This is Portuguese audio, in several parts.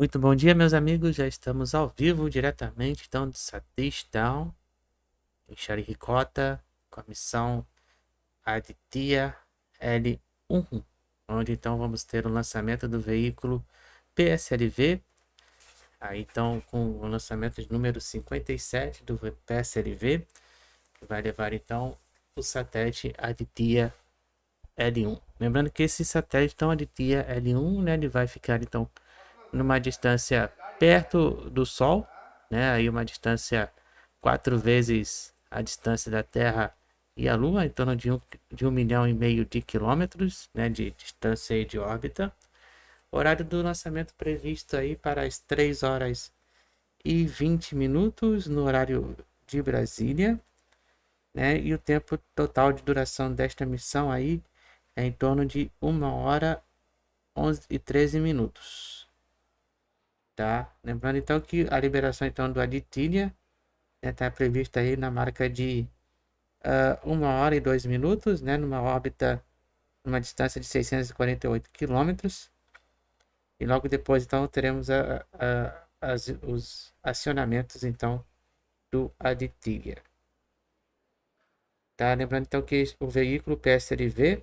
Muito bom dia, meus amigos. Já estamos ao vivo diretamente então de Satélite em Sriharikota com a missão Aditya L1, onde então vamos ter o lançamento do veículo PSLV. Aí então com o lançamento de número 57 do PSLV, que vai levar então o satélite Aditya L1. Lembrando que esse satélite então Aditya L1, né, ele vai ficar então numa distância perto do Sol, né? Aí uma distância 4 vezes a distância da Terra e a Lua, em torno de 1,5 milhão de quilômetros, né? De distância e de órbita. Horário do lançamento previsto aí para as 3 horas e 20 minutos no horário de Brasília, né? E o tempo total de duração desta missão aí é em torno de 1 hora 11 e 13 minutos. Tá? Lembrando então que a liberação então do Aditya está prevista aí na marca de 1 hora e 2 minutos, né? Numa órbita, numa distância de 648 quilômetros. E logo depois então teremos os acionamentos então do Aditya. Tá? Lembrando então que o veículo PSLV,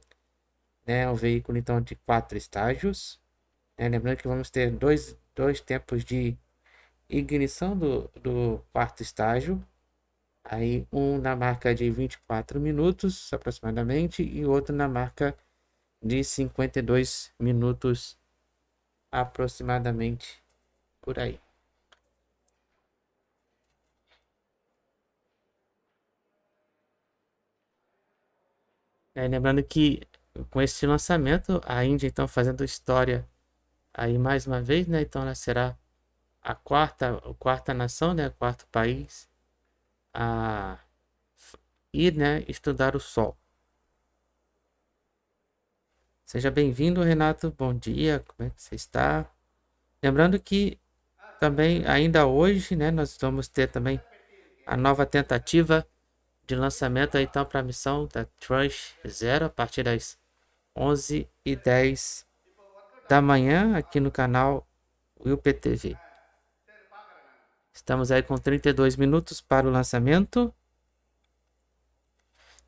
né, é um veículo então de 4 estágios. Né? Lembrando que vamos ter dois tempos de ignição do quarto estágio, aí um na marca de 24 minutos aproximadamente e outro na marca de 52 minutos aproximadamente, por aí. Lembrando que com esse lançamento a Índia então fazendo história aí mais uma vez, né? Então ela será a quarta nação, né? O quarto país a ir, né, estudar o Sol. Seja bem-vindo, Renato. Bom dia, como é que você está? Lembrando que também ainda hoje, né, nós vamos ter também a nova tentativa de lançamento então para a missão da Tranche 0 a partir das 11h10 da manhã aqui no canal UPTV. Estamos aí com 32 minutos para o lançamento.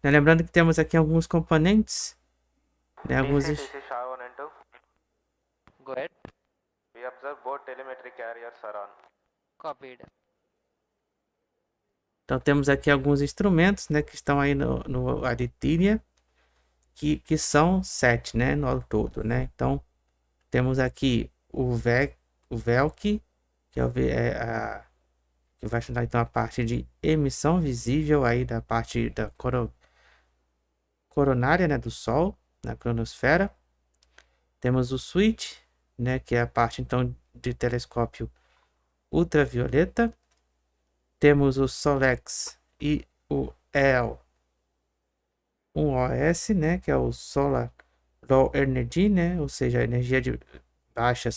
Lembrando que temos aqui alguns componentes, né, alguns... Go ahead. We observe both telemetry carriers are on. Copied. Então temos aqui alguns instrumentos, né, que estão aí no Aditya, que são 7, né, no todo, né. Então temos aqui o VELC, que que vai estudar então a parte de emissão visível aí da parte da coronária, né, do Sol, na Cromosfera. Temos o switch, né, que é a parte então de telescópio ultravioleta. Temos o Solex e o L1OS, né, que é o Solar Low Energy, né, ou seja, energia baixa,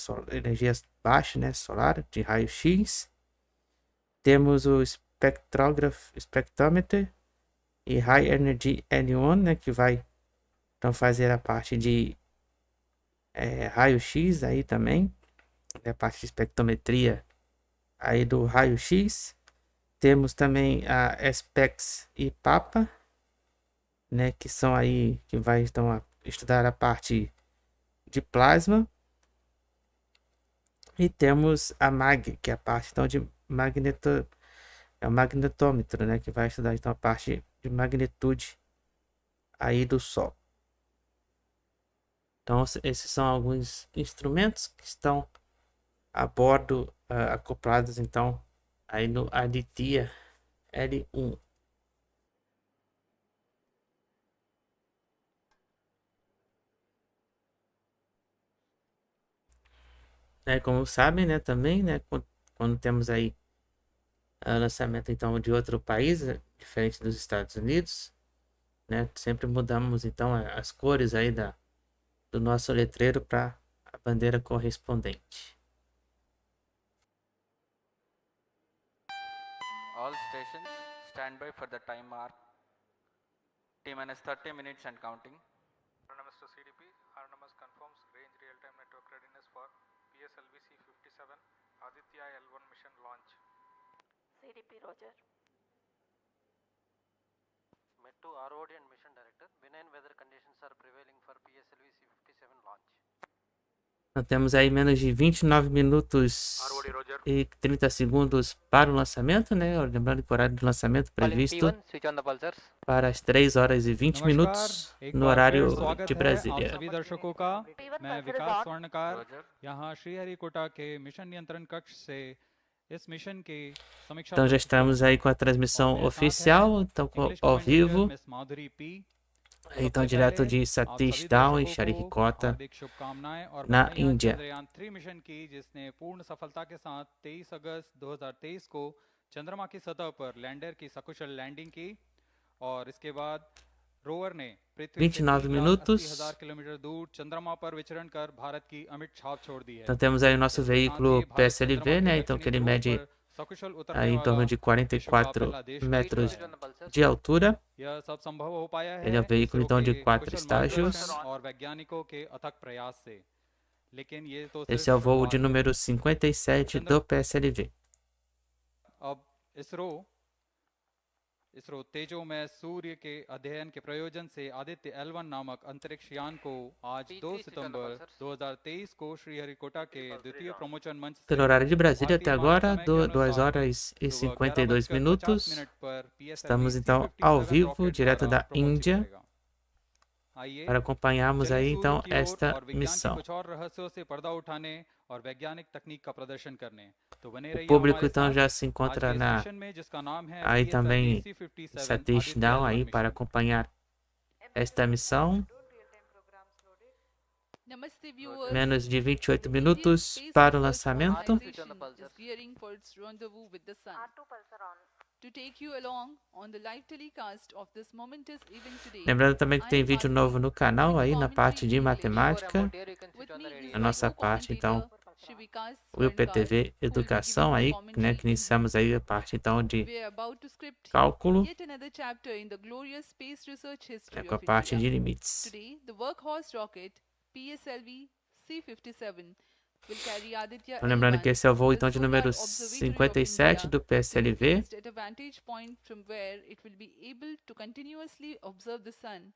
né, solar, de raio-x. Temos o Spectrometer e High Energy L1, né, que vai então fazer a parte de raio-x aí também, a parte de espectrometria aí do raio-x. Temos também a SPEX e PAPA, né, que são aí que vai então estudar a parte de plasma. E temos a MAG, que é a parte então de o magnetômetro, né, que vai estudar então a parte de magnitude aí do Sol. Então esses são alguns instrumentos que estão a bordo, acoplados então aí no Aditya L1. Como sabem, né, também, né, quando temos aí lançamento então de outro país, diferente dos Estados Unidos, né, sempre mudamos então as cores aí do nosso letreiro para a bandeira correspondente. All stations stand by for the time mark. T-minus 30 minutes and counting. Mr. CDP, RNMS confirms range real-time network readiness for PSLV C57 Aditya L1 mission launch. CDP Roger. Met to ROD and mission director. Benign weather conditions are prevailing for PSLV C57 launch. Nós temos aí menos de 29 minutos ROD Roger. e 30 segundos para o lançamento, né? Lembrando que o horário de lançamento previsto Switch on the pulsars. para as 3 horas e 20 minutos no horário de Brasília. सभी दर्शकों का P1 मैं pulsar is विकास on. स्वर्णकार Roger. यहाँ श्रीहरिकोटा के मिशन नियंत्रण कक्ष से इस मिशन की समीक्षा Então já estamos aí com a transmissão oficial, então ao vivo. Miss Madhuri P Então direto de Satish Dhawan e Sriharikota हार्दिक शुभकामनाएं और na बधाइयां Índia. चंद्रयान 3 मिशन की जिसने पूर्ण सफलता के साथ 23 अगस्त 2023 को चंद्रमा की सतह पर लैंडर की सकुशल लैंडिंग की और इसके बाद रोवर ने पृथ्वी से 29 minutos. 80,000 किलोमीटर दूर चंद्रमा पर विचरण कर भारत की अमिट छाप छोड़ दी है। Então temos aí o nosso veículo PSLV, né? Então que ele mede aí em torno de 44 metros de altura. यह सब संभव हो पाया है Ele é um veículo ISRO então de के 4 कुशल estágios. मार्गदर्शन और वैज्ञानिकों के अथक प्रयास से। लेकिन ये तो Esse सिर्फ é o voo de शुरुआत है। número 57 do PSLV. अब इसरो तेजो में सूर्य के अध्ययन के प्रयोजन से आदित्य L1 नामक अंतरिक्ष यान को आज 2 सितंबर 2023 को श्रीहरिकोटा के द्वितीय प्रमोचन मंच से Pelo horário de Brasília até भारतीय agora, समय के 2 अनुसार horas e सुबह 52 minutos. 11:50 पर PSLV Estamos então ao C57 vivo, rocket direto द्वारा da प्रमोचित Índia, करेगा। आइए para acompanharmos चलिए aí सूर्य então की ओर esta और विज्ञान की missão. कुछ और रहस्यों से पर्दा उठाने और वैज्ञानिक तकनीक का प्रदर्शन करने। तो बने O रहिए público हमारे então साथ já se आज encontra के इस na मिशन में जिसका नाम है aí PSLV também C57 Satish Aditya Dhawan L1 aí para mission. acompanhar esta missão. Namaste viewers. Menos de 28 Indian minutos Space para o Research lançamento. Organization is gearing for its rendezvous with the sun. R2 pulsar on. To take you along on the live telecast of this momentous event today, Lembrando também que tem vídeo novo no canal aí na parte de matemática. with me A nossa parte então, Shri Vikas o IPTV Educação aí, né, que iniciamos aí a parte então de We are about to script cálculo, yet another chapter in the glorious space research history né, com a of parte de India. limites. Today, the workhorse rocket PSLV C57 will carry Aditya Então, lembrando que L1, esse é o voo the então de solar número observatory of 57 India, do PSLV. placed at a vantage point from where it will be able to continuously observe the sun.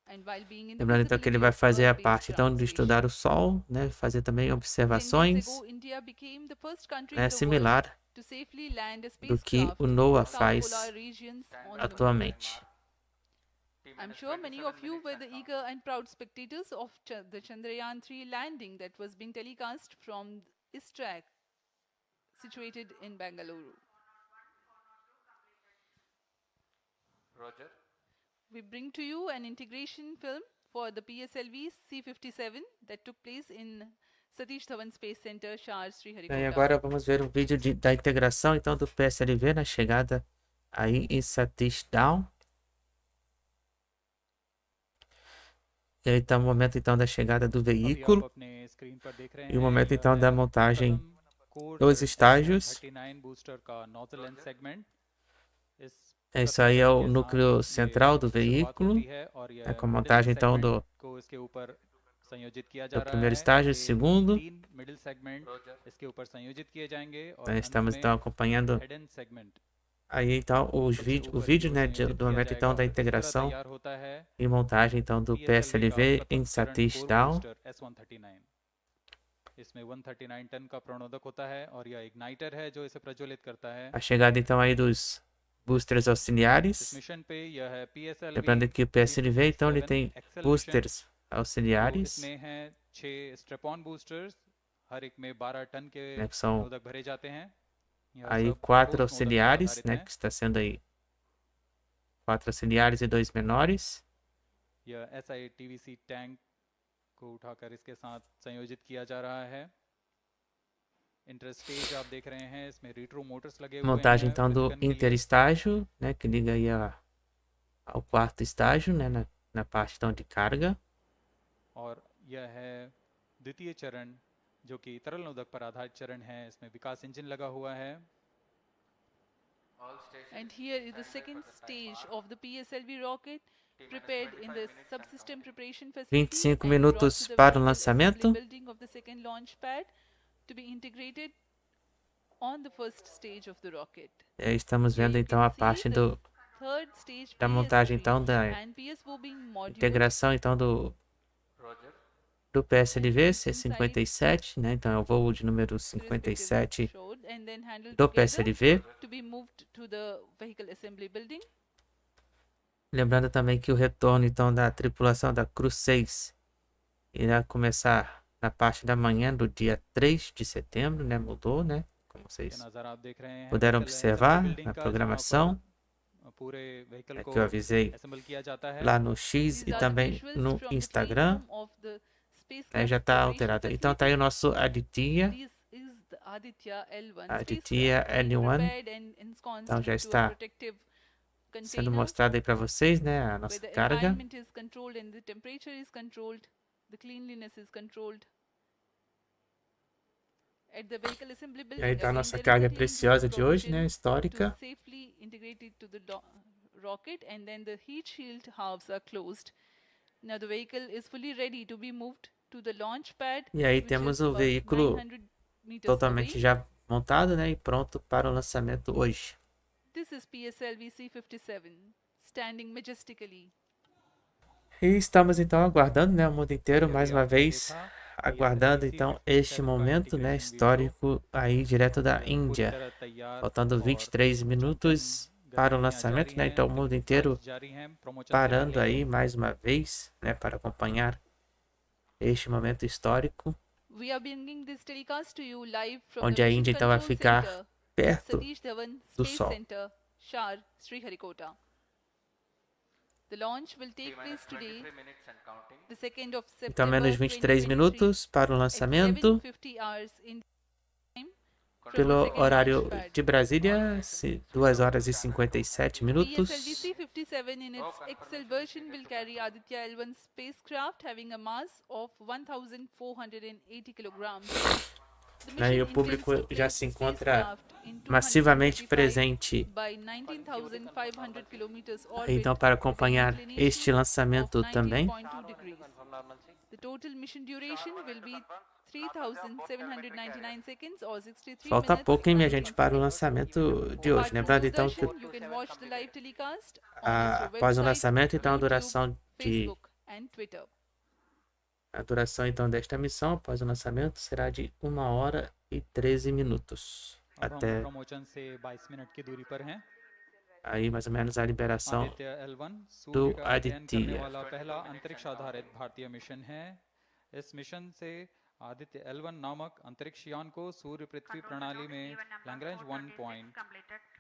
And while being in the Lembrando então que ele vicinity vai of fazer a Earth-based parte então de ground estudar o station. Sol, né, fazer também 10 years observações, ago, India became the first country né, in the world similar to safely land a do que spacecraft o NOAA in south faz polar regions on the moon. atualmente. I'm sure many of you were the eager and proud spectators of the Chandrayaan 3 landing that was being telecast from ISTRAC, situated in Bangalore. Roger. We bring to you an integration film for the PSLV C57 that took place in Satish Dhawan Space Center, Shar, E Sriharikota. agora vamos ver um vídeo da integração então do PSLV na chegada aí em Satish Dhawan. E aí está o momento então da chegada do अभी आप veículo अपने स्क्रीन पर देख रहे e o हैं momento यह então da है montagem कदम core dos estágios. 39 बूस्टर का nozzle and segment. Esse aí é o núcleo central do veículo, é com a montagem então do primeiro estágio, segundo. Nós estamos então acompanhando aí então o vídeo né, do momento então da integração e montagem então do PSLV em Satish Dhawan. इसमें 139 टन का प्रणोदक होता है और यह इग्नाइटर है जो इसे प्रज्वलित करता है। A chegada então aí dos boosters इस auxiliares. मिशन पे यह है PSLV Lembrando que o PSLV então ele tem Acceleration, boosters तो auxiliares, इसमें है 6 स्ट्रैप-ऑन बूस्टर्स, हर एक में 12 टन के né, que são प्रणोदक भरे जाते हैं। यह aí सब 4 ठोस नोदक पर auxiliares, आधारित né, हैं। que está sendo aí 4 auxiliares e 2 menores. यह SI TVC टैंक को उठाकर इसके साथ संयोजित किया जा रहा है। इंटरस्टेज आप देख रहे हैं, इसमें रिट्रो मोटर्स लगे हुए Montagem हैं então do विल्कन के लिए। interestágio, né, que liga aí ao quarto estágio, né, na parte então de carga. और यह है द्वितीय चरण जो कि तरल नोदक पर आधारित चरण है, इसमें विकास इंजन लगा हुआ है। All stations And here is the second stage of the PSLV rocket, prepared in the subsystem preparation facility 25 and brought minutos to the para o vertical assembly lançamento. building of the second launch pad to be integrated on the first stage of the rocket. E aí estamos vendo Here you então can a see parte the third stage da montagem então da PS3 and PS4 being modules. integração então Roger. do PSLV C57, né? Então é o voo de número respectively 57 showed and then handled do together PSLV. to be moved to the vehicle assembly building. Lembrando também que o retorno então da tripulação da Cruz 6 irá começar na parte da manhã do dia 3 de setembro, né? Mudou, né? Como vocês puderam observar na programação. É que eu avisei lá no X e These are the também visuals no from the Instagram, clean room of the spacecraft né? Já está preparation alterado. Então tá aí o nosso Aditya, This is the Aditya L1 Aditya spacecraft being L1. prepared and ensconced Então já into a está protective sendo container mostrado aí para vocês, né? A where nossa the carga. environment is controlled and the temperature is controlled, the cleanliness is controlled. At the vehicle assembly E aí building, tá a again, nossa there is carga a clean preciosa room de hoje, né? provision Histórica. to safely integrate it to the rocket, and then the heat shield halves are closed. Now the vehicle is fully ready to be moved to the launch pad, E aí which temos is o about veículo 900 meters totalmente away. já montado, né? E pronto para o lançamento hoje. This is PSLV C57, standing majestically. E estamos então aguardando, né? O mundo inteiro mais uma vez aguardando então este momento, né? Histórico aí direto da Índia. Faltando 23 minutos para o lançamento, né? Então o mundo inteiro parando aí mais uma vez, né? Para acompanhar este momento histórico, We are bringing this telecast to you live from onde the a Mission Índia então vai Control ficar Center, perto Satish Dhawan do Space Sol. Center, Shar, Sriharikota. The launch will take place today, 23 minutes and counting. the 2nd of September Então menos 23 2023, minutos para o at lançamento 7:50 hours in time from the pelo second horário launch pad. de Brasília, 2 horas e 57 minutos. PSLV C57 in its Excel version will carry Aditya L1 spacecraft having a mass of 1,480 kilograms. The Né, e mission o público intends to já place se the encontra spacecraft in massivamente 235 presente by 19,500 kilometers então orbit para with an acompanhar inclination este lançamento of também. 19.2 degrees. The total mission duration will be 3,799 seconds or 63 Falta minutes pouco, hein, minha 19 gente, para o seconds. lançamento de hoje. Apart from Lembrando this então que session, you can watch the live telecast on após o ISRO lançamento, então a YouTube, duração Facebook and Twitter. desta missão após o lançamento será de 1 hora e 13 minutos. अब हम Até promotion से 22 मिनट की दूरी पर हैं। aí mais ou menos a liberação Aditya L1 do सूर्य का अध्ययन करने Aditya. वाला पहला अंतरिक्ष आधारित भारतीय मिशन है। इस मिशन से आदित्य L1 नामक अंतरिक्ष यान को सूर्य पृथ्वी प्रणाली में लैग्रेंज 1 पॉइंट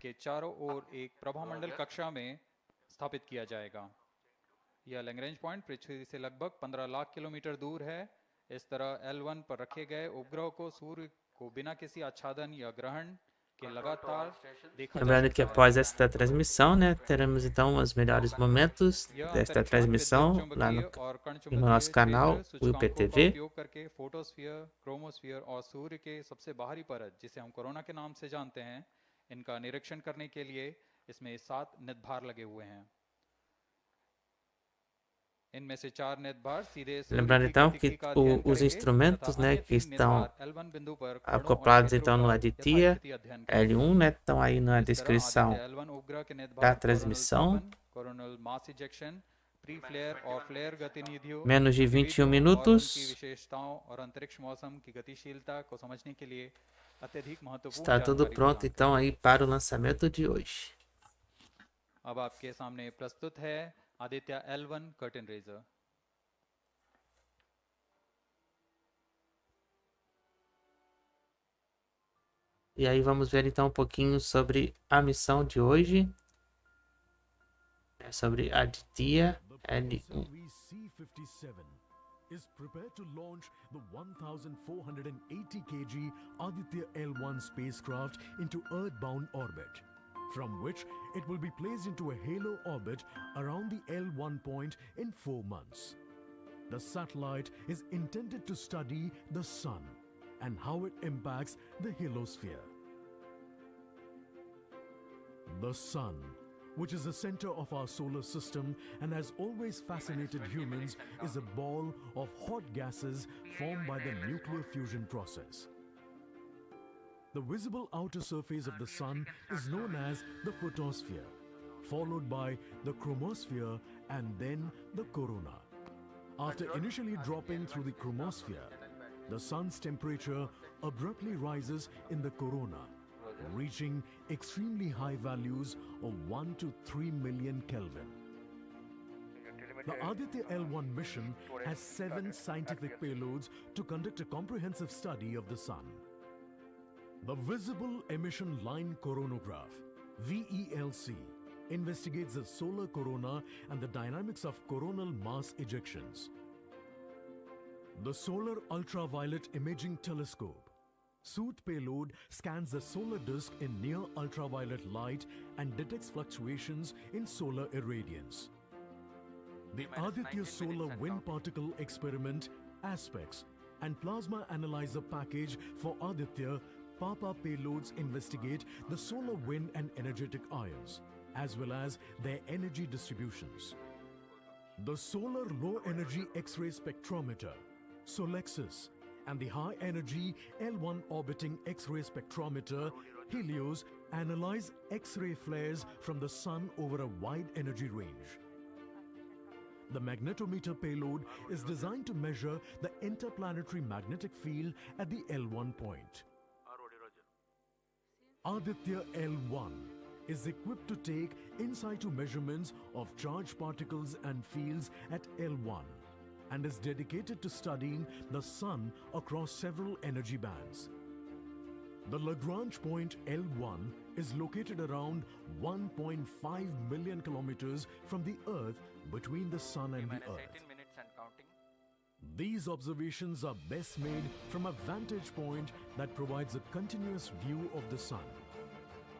के चारों ओर एक प्रभामंडल कक्षा में स्थापित किया जाएगा। यह लैग्रेंज पॉइंट पृथ्वी से लगभग 15 लाख किलोमीटर दूर है। इस तरह L1 पर रखे गए उपग्रह को सूर्य को बिना किसी आच्छादन या ग्रहण के लगातार देखा जा Lembrando que सकता है। após esta transmissão, né, teremos então os melhores momentos यह desta अंतरिक्ष यान transmissão विद्युत lá चुंबकीय और कण no चुंबकीय nosso canal, क्षेत्र o सूचकांकों का IPTV. उपयोग करके फोटोस्फीयर, क्रोमोस्फीयर और सूर्य के सबसे बाहरी परत जिसे हम कोरोना के नाम से जानते हैं, इनका निरीक्षण करने के लिए इसमें 7 निदभार लगे हुए हैं। इनमें से 4 निदभार सीधे सूर्य Lembrando की então गतिकी que का अध्ययन os करेंगे instrumentos, तथा né, अन्य que 3 estão निदभार L1 बिंदु पर कोणों और acoplados क्षेत्रों então no का Aditya यथास्थिति अध्ययन करेंगे। L1, né, estão aí na इस तरह descrição आदित्य L1 उपग्रह के da निदभार transmissão. Coronal mass ejection, pre flare और फ्लेयर गतिविधियों Menos de 21 और उनकी minutos. विशेषताओं और अंतरिक्ष मौसम की गतिशीलता को समझने के लिए अत्यधिक महत्वपूर्ण Está tudo जानकारी pronto प्रदान então aí para o lançamento de hoje. करें। अब आपके सामने प्रस्तुत है Aditya L1 curtain raiser. E aí vamos ver então um pouquinho sobre a missão de hoje. É sobre Aditya L1. C57 is prepared to launch the 1,480 kg Aditya L1 spacecraft into Earth-bound orbit, from which it will be placed into a halo orbit around the L1 point in 4 months. The satellite is intended to study the Sun and how it impacts the halosphere. The Sun, which is the center of our solar system and has always fascinated humans, is a ball of hot gases formed by the nuclear fusion process. The visible outer surface of the Sun is known as the Photosphere, followed by the Cromosfera and then the Corona. After initially dropping through the Chromosphere, the Sun's temperature abruptly rises in the Corona, reaching extremely high values of 1 to 3 million Kelvin. The Aditya L1 mission has 7 scientific payloads to conduct a comprehensive study of the Sun. The Visible Emission Line Coronagraph, VELC, investigates the solar corona and the dynamics of coronal mass ejections. The Solar Ultraviolet Imaging Telescope, SOOT payload, scans the solar disk in near ultraviolet light and detects fluctuations in solar irradiance. The Aditya Solar Wind Particle Experiment, ASPECS, and Plasma Analyzer Package for Aditya PAPA payloads investigate the solar wind and energetic ions, as well as their energy distributions. The Solar Low Energy X-ray Spectrometer, SOLEXIS, and the High Energy L1 Orbiting X-ray Spectrometer, HELIOS, analyze X-ray flares from the Sun over a wide energy range. The magnetometer payload is designed to measure the interplanetary magnetic field at the L1 point. Aditya L1 is equipped to take in situ measurements of charged particles and fields at L1 and is dedicated to studying the Sun across several energy bands. The Lagrange point L1 is located around 1.5 million kilometers from the Earth between the Sun and the Earth. 18 minutes and counting. These observations are best made from a vantage point that provides a continuous view of the Sun.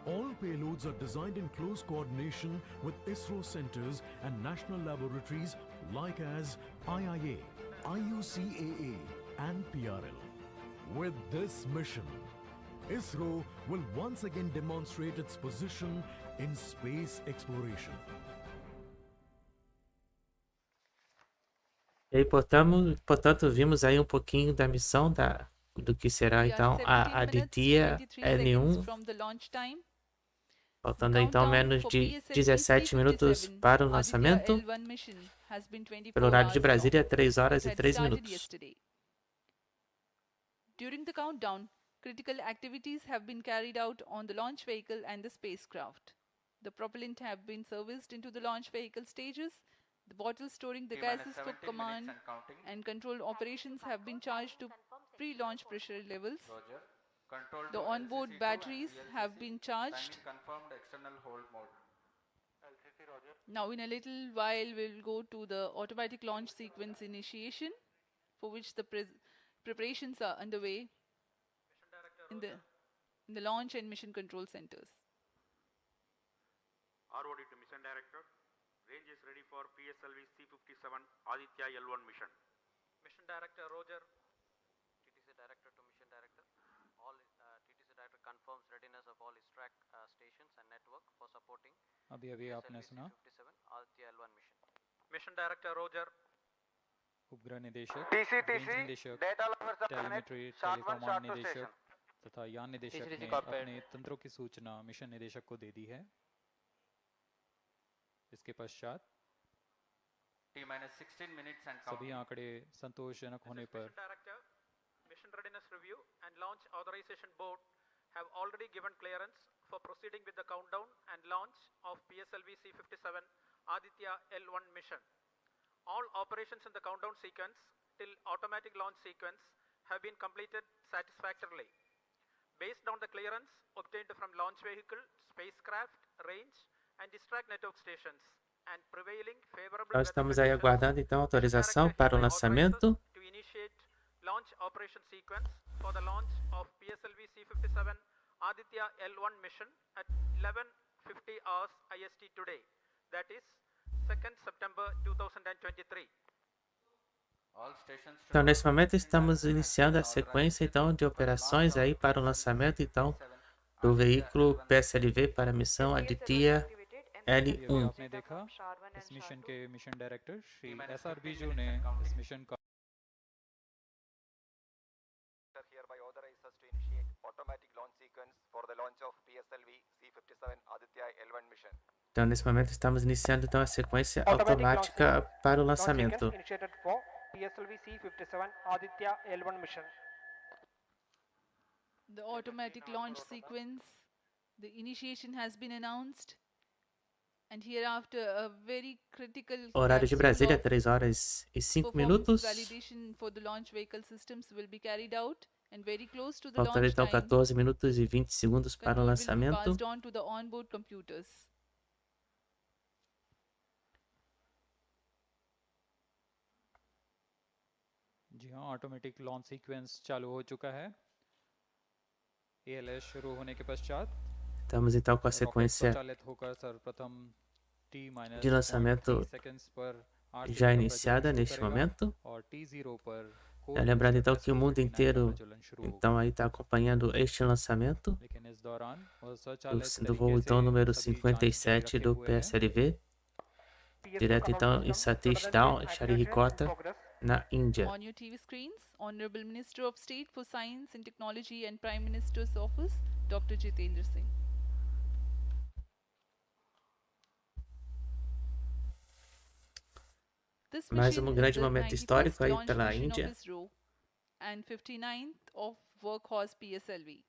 All payloads are designed in close coordination with ISRO centers and national laboratories like as IIA, IUCAA, and PRL. With this mission, ISRO will once again demonstrate its position in space exploration. E aí, portanto, vimos aí um pouquinho da missão do que será então a Aditya L1. Faltando então menos de 17 minutos para o lançamento. Pelo horário de Brasília, 3 horas e 3 minutos. During the countdown, critical activities have been carried out on the launch vehicle and the spacecraft. The propellant have been serviced into the launch vehicle stages. The bottles storing the gases for command and control operations have been charged to pre-launch pressure levels. The onboard batteries have been charged. Now in a little while we'll go to the automatic launch sequence initiation, for which the preparations are underway in the launch and mission control centers. ROD to Mission Director. Range is ready for PSLV C57 Aditya L1 mission. Mission Director Roger. TTC Director to Mission Director. All TTC Director confirms readiness of all ISTRAC stations and network for supporting अभी आपने सुना C57 Aditya L1 mission. Mission Director Roger. उपग्रह निदेशक, TC range निदेशक, data lovers the planet. Telemetry Short 1 टेलीकॉमांड short 2 निदेशक station. तथा यान निदेशक ने अपने तंत्रों की सूचना मिशन निदेशक को दे दी है। इसके पश्चात T-16 minutes and सभी counting. आंकड़े संतोषजनक होने पर Director, Mission Readiness Review and Launch Authorization Board have already given clearance for proceeding with the countdown and launch of PSLV C57 Aditya L1 mission. All operations in the countdown sequence till automatic launch sequence have been completed satisfactorily. Based on the clearance obtained from launch vehicle, spacecraft, range and distract network stations and prevailing favorable Nós estamos aí aguardando então a autorização para o lançamento. to initiate launch operation sequence for the launch of PSLV C57 Aditya L1 mission at 11:50 hours IST today, that is 2nd September 2023. All stations to Então, nesse momento estamos iniciando a sequência então de operações aí para o lançamento então do veículo PSLV para a missão Aditya अभी L1. आपने देखा इस मिशन के mission director Shri SR बीजू ने इस मिशन का Hereby authorize us to initiate automatic launch sequence Então, nesse momento, estamos iniciando então a sequência automática para o lançamento. Initiated for PSLV C57 Aditya L1 mission. The automatic launch sequence, the initiation has been announced. And hereafter, a very critical Horário de Brasília, capsule of 3 horas e 5 performance minutos. validation for the launch vehicle systems will be carried out, and very close to the Faltando launch então time, 14 minutos e 20 segundos para o control will be lançamento. passed on to the onboard computers. जी हाँ, automatic launch sequence चालू हो चुका है। ALS शुरू होने के पश्चात Estamos então com a rocket sequência स्वचालित होकर सर्वप्रथम de lançamento T-0.3 seconds पर RTO já का iniciada प्रज्वलन neste शुरू करेगा momento. और T0 पर Lembrando então que o mundo Core inteiro प्रज्वलन शुरू होगा। então aí está acompanhando este lançamento लेकिन इस दौरान वह स्वचालित do voo तरीके então से número सभी जांच जारी 57 रखे do हुए हैं। PSLV, direto então em Satélite, Sriharikota, na Índia. On your TV screens, Honorable Minister of State for Science and Technology and Prime Minister's Office, Dr. Jitendra Singh. This Mais mission grande is the momento 91st histórico aí launch pela mission Índia. of ISRO and 59th of Workhorse PSLV.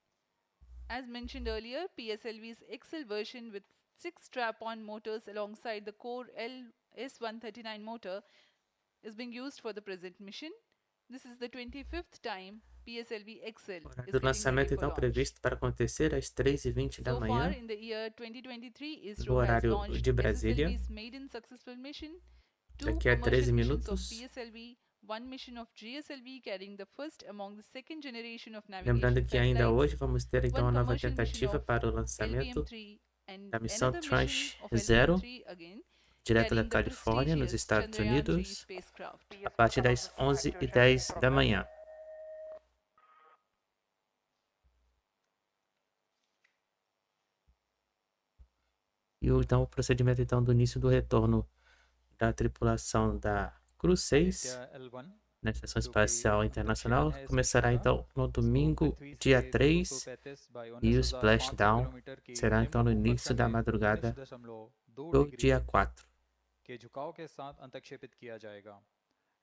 As mentioned earlier, PSLV's XL version with 6 strap-on motors alongside the core S139 motor is being used for the present mission. This is the 25th time PSLV XL O is horário do getting ready lançamento for então launch. previsto para acontecer às 3h20 da So far, manhã, in the year 2023, no ISRO has horário launched de Brasília. SSLV's maiden successful mission, 2 Daqui a 13 commercial missions of minutos. PSLV, 1 mission of GSLV carrying the first among the second generation of Lembrando navigation que ainda satellites, hoje vamos ter então one a nova commercial mission tentativa of para o lançamento LVM-3 and da missão another mission of Zero, LVM-3 again, direto da carrying the Califórnia, nos prestigious Estados Chandrayaan-3 Unidos, spacecraft. a partir das 11h10 da manhã. E então o procedimento então do início do retorno da tripulação da Cruz 6 Aditya L1 na Estação Espacial Internacional começará então no domingo, dia 3, e o splashdown será então no início da madrugada do dia 4. के झुकाव के साथ अंतक्षेपित किया जाएगा।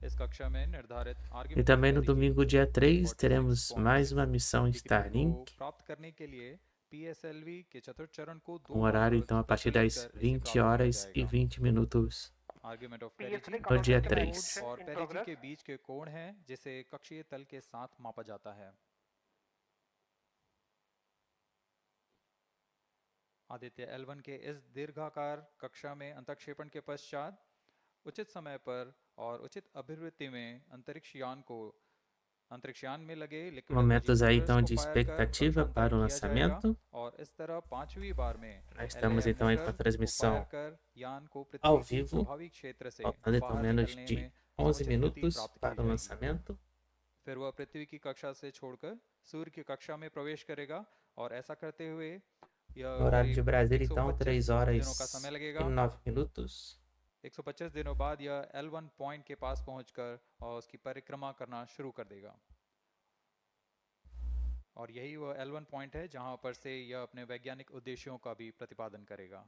इस कक्षा में निर्धारित E também no domingo, dia 3, teremos mais uma missão Starlink, प्राप्त करने के लिए PSLV के चतुर्थ चरण को com horário então a partir das 20 horas e 20 minutos argument of पेरिजी no dia 3. और पेरिजी के बीच के कोण है जिसे कक्षीय तल के साथ मापा जाता है। आदित्य L1 के इस दीर्घाकार कक्षा में अंतक्षेपण के पश्चात उचित समय पर और उचित अभिवृत्ति में अंतरिक्षयान में लगे liquid Momentos aí então de को फायर कर expectativa para o प्रक्षांतर किया जाएगा lançamento. और इस तरह पांचवी बार में Nós estamos então aí com a transmissão fire कर यान को ao पृथ्वी के vivo, प्रभावी क्षेत्र से faltando então बाहर menos निकलने de में 11 समुचित गति minutos प्राप्त की para o जाएगी। lançamento. फिर वह पृथ्वी की कक्षा से छोड़कर सूर्य की कक्षा में प्रवेश करेगा और ऐसा करते हुए यह No horário de करीब Brasília, então, 125 3 दिनों horas का समय e लगेगा। 9 minutos. 125 दिनों बाद यह L1 पॉइंट के पास पहुंचकर और उसकी परिक्रमा करना शुरू कर देगा। और यही वह L1 पॉइंट है जहां पर से यह अपने वैज्ञानिक उद्देश्यों का भी प्रतिपादन करेगा।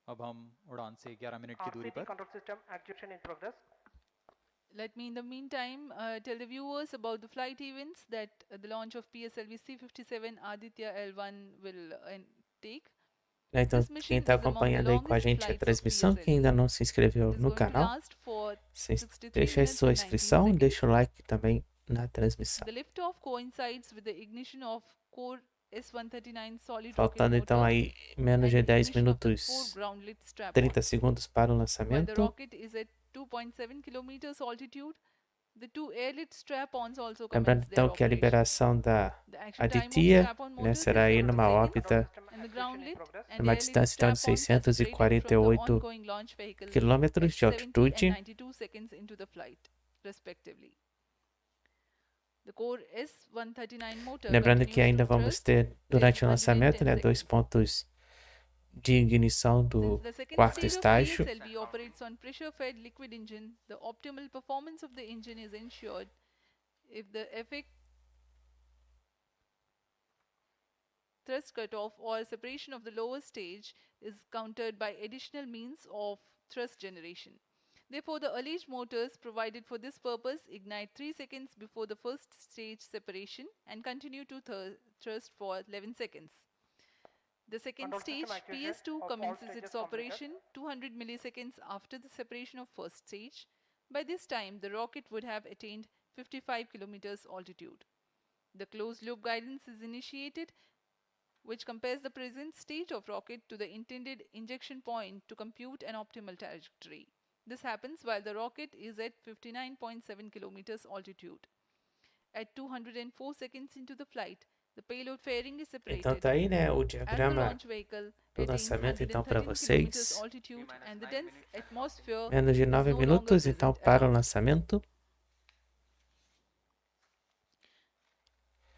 अब हम उड़ान से 11 मिनट की दूरी पर control system activation in progress. Let me in the meantime tell the viewers about the flight events that the launch of PSLV C57 Aditya L1 will take. Então, This mission quem está is among the acompanhando aí com a longest gente a flights of transmissão, PSLV. que ainda não se inscreveu It is no going to canal, last for vocês 63 deixem a minutes sua and 19 inscrição, seconds. deixa o like também na transmissão. The liftoff coincides with the ignition of core S139 solid rocket Faltando então motor aí menos and de 10 ignition of the minutos, core ground-lit strap-on. 30 segundos para o While the lançamento. rocket is at 2.7 kilometers altitude, the two airlit strap-ons also Lembrando commence their então que a operation. liberação da The action time of Aditya, strap-on né, motors será is aí 60 numa seconds, órbita and the ground-lit and numa airlit distância então de strap-ons are separated from the 648 ongoing launch vehicle quilômetros at de 70 altitude. and 92 seconds into the flight, respectively. The core S139 motor Lembrando que continues ainda to vamos thrust ter durante o 110 lançamento, né, 2 seconds. pontos de ignição do Since the second quarto stage of estágio. PSLV operates on pressure-fed liquid engine, the optimal performance of the engine is ensured if the thrust cutoff or separation of the lower stage is countered by additional means of thrust generation. Therefore, the alleged motors provided for this purpose ignite 3 seconds before the first stage separation and continue to thrust for 11 seconds. The second stage, PS2, commences its operation 200 milliseconds after the separation of first stage. By this time, the rocket would have attained 55 kilometers altitude. The closed-loop guidance is initiated, which compares the present stage of rocket to the intended injection point to compute an optimal trajectory. This happens while the rocket is at 59.7 kilometers altitude. At 204 seconds into the flight, the payload fairing is separated. Então tá aí, né, o As the diagrama launch vehicle do attains lançamento então para 113 kilometers vocês. altitude and the dense atmosphere Menos de is 9 no longer minutos então present para o around. lançamento.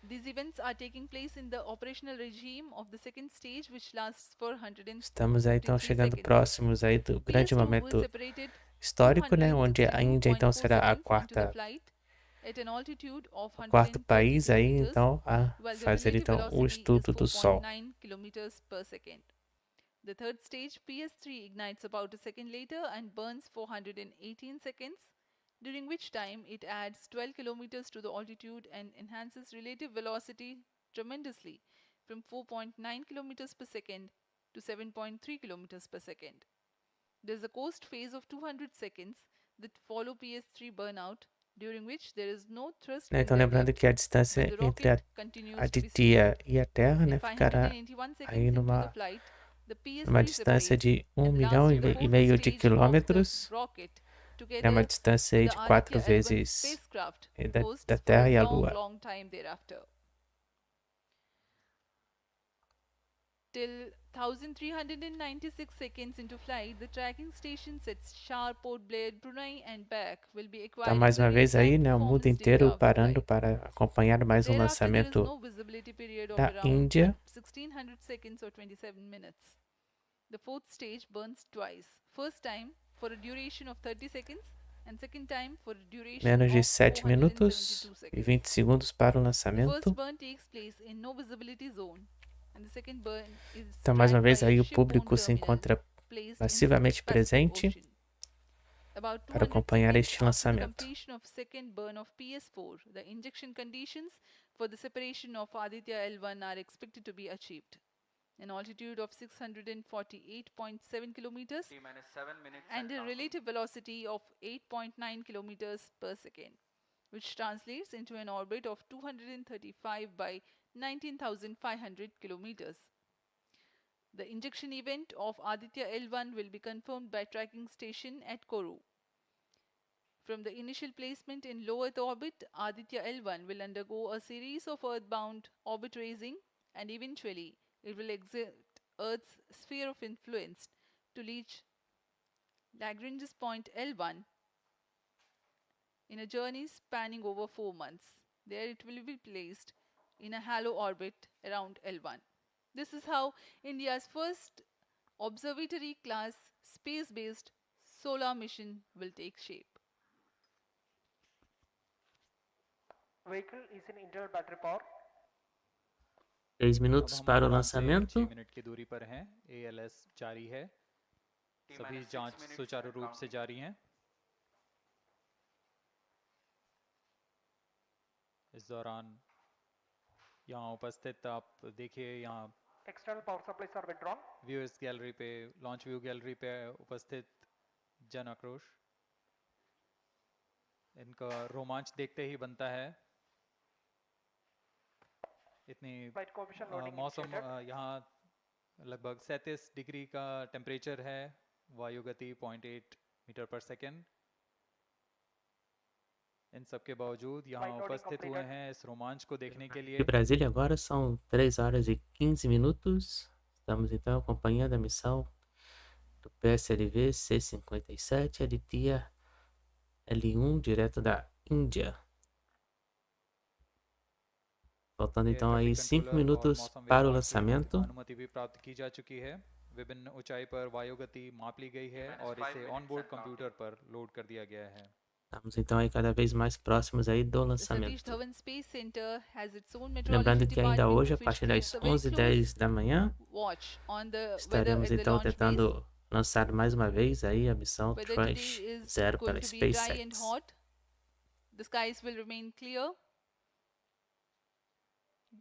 These events are taking place in the operational regime of the second stage, which lasts for 153 Estamos aí então chegando seconds. próximos aí do grande PS2 was momento separated histórico, né, onde a Índia então 262.4 será a seconds into the quarta flight at an altitude of o quarto 130 país aí kilometers, então a while the fazer relative então o velocity estudo is do Sol. 4.9 kilometers per second. The third stage, PS3, ignites about a second later and burns for 118 seconds, during which time it adds 12 kilometers to the altitude and enhances relative velocity tremendously from 4.9 kilometers per second to 7.3 kilometers per second. There is a coast phase of 200 seconds that follow PS3 burnout, during which there is no thrust Né, então being lembrando developed, que a distância but the entre a rocket continues to be Aditya e a Terra, né, At ficará 581 seconds aí into the numa flight, the numa PS3 distância separates de 1 and milhão lasts the e fourth meio de stage of the quilômetros. rocket, É uma together distância aí with de the 4 Aditya L1 vezes spacecraft, da hosts for Terra a e a long, Lua. long time thereafter. Till 1396 seconds into flight, the tracking stations at Shar, Port Blair, Brunei and back will be Então, acquiring mais the uma vez aí, real-time né, o mundo performance inteiro data of the parando flight. para acompanhar mais um Thereafter, there is lançamento no visibility period of da around Índia. 1600 seconds or 27 minutes. The fourth stage burns twice. First time for a duration of 30 seconds and second time for a duration Menos de of 7 minutos 472 e seconds. 20 segundos para o The first lançamento. burn takes place in no visibility zone and the second burn is Então, mais uma tracked vez by a aí o ship-borne público se terminal encontra placed in massivamente Pacific presente Ocean. About para 200 acompanhar seconds este after the lançamento. completion of second burn of PS4, the injection conditions for the separation of Aditya L1 are expected to be achieved. An altitude of 648.7 kilometers T-minus 7 minutes and a counting. relative velocity of 8.9 kilometers per second, which translates into an orbit of 235 by 19,500 kilometers. The injection event of Aditya L1 will be confirmed by tracking station at Koru. From the initial placement in low Earth orbit, Aditya L1 will undergo a series of Earthbound orbit raising and eventually it will exit Earth's sphere of influence to reach Lagrange's point L1 in a journey spanning over 4 months. There it will be placed in a halo orbit around L1. This is how India's first observatory class space-based solar mission will take shape. Vehicle is in internal battery power. 6 अब minutos हम para o उड़ान से lançamento. 6 मिनट की दूरी पर हैं। ALS जारी है। सभी T-minus 6 जांच minutes सुचारू and रूप से counting. जारी हैं। इस दौरान यहाँ उपस्थित आप देखिए यहाँ External power supplies are withdrawn. Viewers gallery पे लॉन्च व्यू गैलरी पे उपस्थित जन आक्रोश इनका रोमांच देखते ही बनता है। इतनी Flight coefficient loading मौसम initiated. यहाँ लगभग 37 डिग्री का टेम्परेचर है। वायु गति 0.8 मीटर पर सेकेंड। इन सब के बावजूद यहाँ Flight loading उपस्थित हुए completed. हैं इस रोमांच को देखने के Em लिए। Brasília agora são 3 horas e 15 minutos. Estamos então acompanhando a missão do PSLV C-57 Aditya L1 direto da Índia. Faltando então aí 5 minutos para o lançamento. अनुमति भी प्राप्त की जा चुकी है। विभिन्न ऊंचाई पर वायु गति माप ली गई है और इसे ऑनबोर्ड कंप्यूटर पर लोड कर दिया गया है। Estamos então aí cada vez mais próximos aí do The lançamento. Satish Dhawan Space Center has its own meteorology Lembrando que ainda department hoje, a which partir keeps das a very 11h10 da manhã, watch on the weather estaremos at the então launch base. tentando lançar mais uma vez aí a missão Whether Tranche today is 0 going pela to be dry and SpaceX. hot, the skies will remain clear.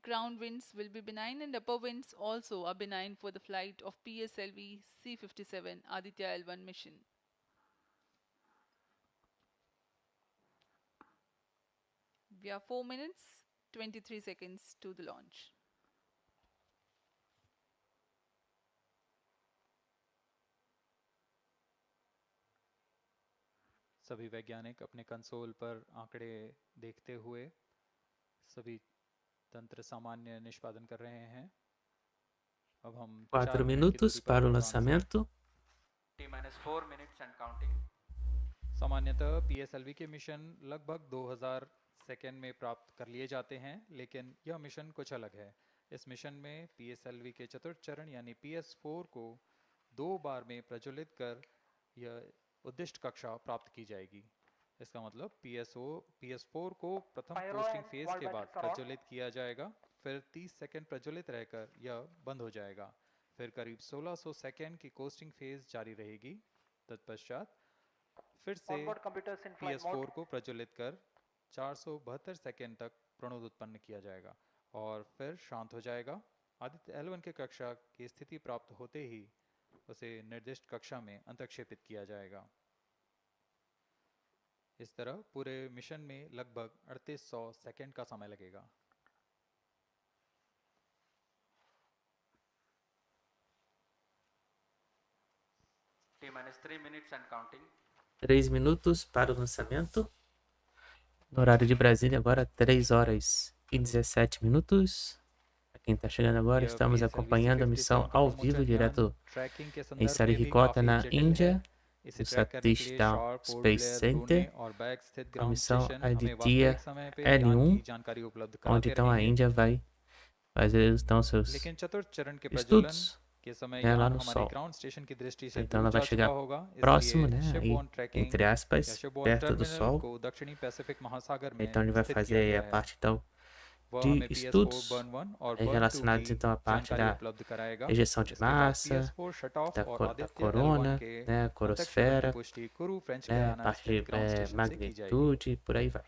Ground winds will be benign and upper winds also are benign for the flight of PSLV C-57 Aditya L1 mission. We are 4 minutes, 23 seconds to the launch. सभी वैज्ञानिक अपने कंसोल पर आंकड़े देखते हुए सभी तंत्र सामान्य निष्पादन कर रहे हैं. अब हम 4 मिनट की minutos दूरी पर para o उड़ान से lançamento. T-4 minutes and counting. सामान्यतः पीएसएलवी के मिशन लगभग 2000 सेकेंड में प्राप्त कर लिए जाते हैं, लेकिन यह मिशन कुछ अलग है. इस मिशन में पीएसएलवी के चतुर्थ चरण यानी PS4 को 2 बार में प्रज्वलित कर यह उद्दिष्ट कक्षा प्राप्त की जाएगी. इसका मतलब PS4 को प्रथम कोस्टिंग फेज के बाद प्रज्वलित किया जाएगा, फिर 30 सेकेंड प्रज्वलित रहकर यह बंद हो जाएगा, फिर करीब 1600 सेकेंड की कोस्टिंग फेज जारी रहेगी. तत्पश्चात फिर से PS4 को प्रज्वलित कर 472 सेकेंड तक प्रणोद उत्पन्न किया जाएगा और फिर शांत हो जाएगा. आदित्य L1 के कक्षा की स्थिति प्राप्त होते ही उसे निर्दिष्ट कक्षा में अंतक्षेपित किया जाएगा. इस तरह पूरे मिशन में लगभग 3800 सेकेंड का समय लगेगा. T-3 minutes and counting. 3 minutos para o lançamento. No horário de Brasília, agora 3 horas e 17 minutos. Para quem está chegando agora, estamos acompanhando a missão ao vivo, direto em Sriharikota, na Índia, do Satélite Space Center, com a missão Aditya L1, onde então a Índia vai fazer então seus estudos, né, lá no Sol. Então ela vai chegar próximo, né, aí, entre aspas, perto do Sol. Então ele vai fazer a parte então de estudos relacionados então à parte da ejeção de massa, da corona, né, Cromosfera, né, a parte de magnitude, por aí vai.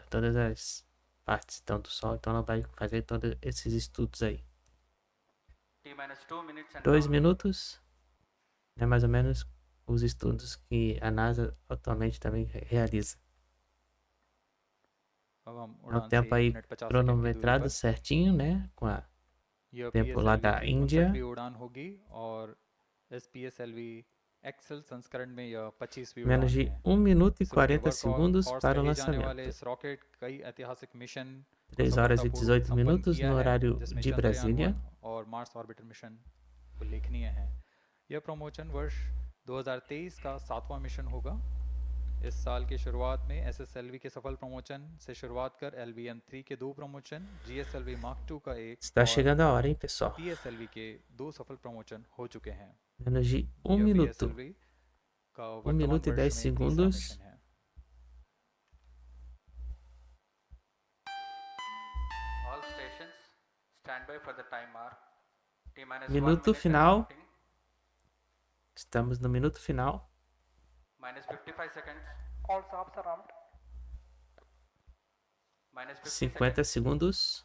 Todas as partes então do Sol, então ela vai fazer todos esses estudos aí. T-2 minutes and 2 counting. minutos, é mais ou menos os estudos que a NASA atualmente também realiza. É o tempo aí cronometrado certinho, né, com a tempo lá da Índia. Menos de 1 minuto e 40 segundos para o lançamento. 3 horas e 18 minutos no horário de Brasília. यह प्रमोशन वर्ष 2023 का 7वां मिशन होगा. इस साल के शुरुआत में SSLV के सफल प्रमोशन से शुरुआत कर LVM-3 के 2 प्रमोशन, GSLV Mark II का 1 Está chegando a hora, hein, pessoal? PSLV के 2 सफल प्रमोशन हो चुके हैं. Menos de 1 minuto. 1 minuto e 10 segundos. All stations stand by for the timer. T-1 Minuto minute and final. counting. Estamos no minuto final. Minus 55 seconds. All stops are armed. Minus 50 50 segundos.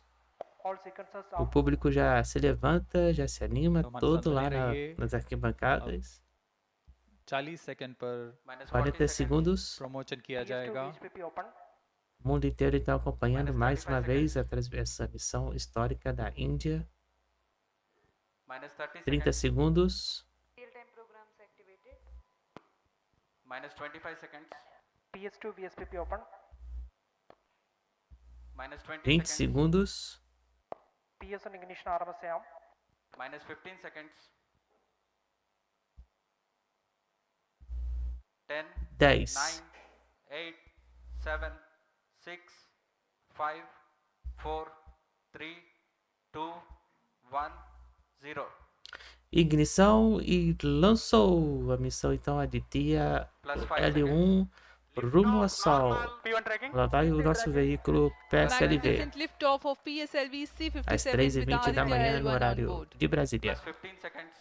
All sequences O are público já se levanta, já se anima, तो todo lá बने रहिए. nas arquibancadas. 40 सेकंड पर minus 40 40 seconds. segundos. Promotion किया PS2 जाएगा. VSPP open. O mundo inteiro está acompanhando Minus mais 35 uma vez essa missão histórica da Índia. Minus 30 30 seconds. segundos. Real-time programs activated. Minus 25 seconds. PS2 VSPP open. Minus 20 20 seconds. segundos. PS1 ignition RMS AM. Minus 15 seconds. 10, 10. 9, 8, 7, 6, 5, 4, 3, 2, 1, 0. ignição e lançou a missão então Aditya L1 rumo ao Sol. Lá vai o nosso veículo PSLV. Magnificent liftoff of PSLV Às C57 with 3h20 da Aditya manhã no L1 on horário board. de Brasília. Plus 15 seconds.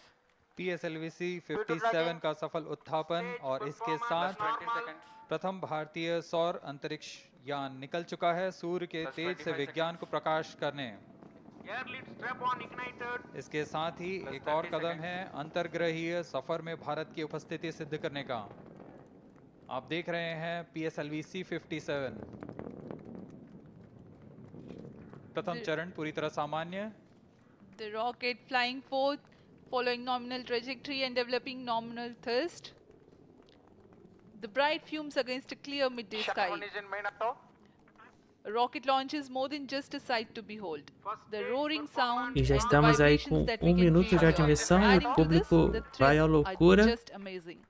PSLV C57 का सफल उत्थापन और इसके साथ 20 seconds. प्रथम भारतीय सौर अंतरिक्ष यान निकल चुका है सूर्य के तेज से विज्ञान को प्रकाश करने। Air lead strap on ignited. इसके साथ ही एक और कदम है अंतर्ग्रहीय सफर में भारत की उपस्थिति सिद्ध करने का। आप देख रहे हैं PSLV C57 प्रथम चरण पूरी तरह सामान्य। The rocket flying forth, following nominal trajectory and developing nominal thrust. The bright fumes against a clear midday sky. A rocket launch is more than just a sight to behold. The roaring sound E já and the estamos aí vibrations com that we can minuto feel já de on missão e adding o to this, público the vai à thrills loucura, are just amazing.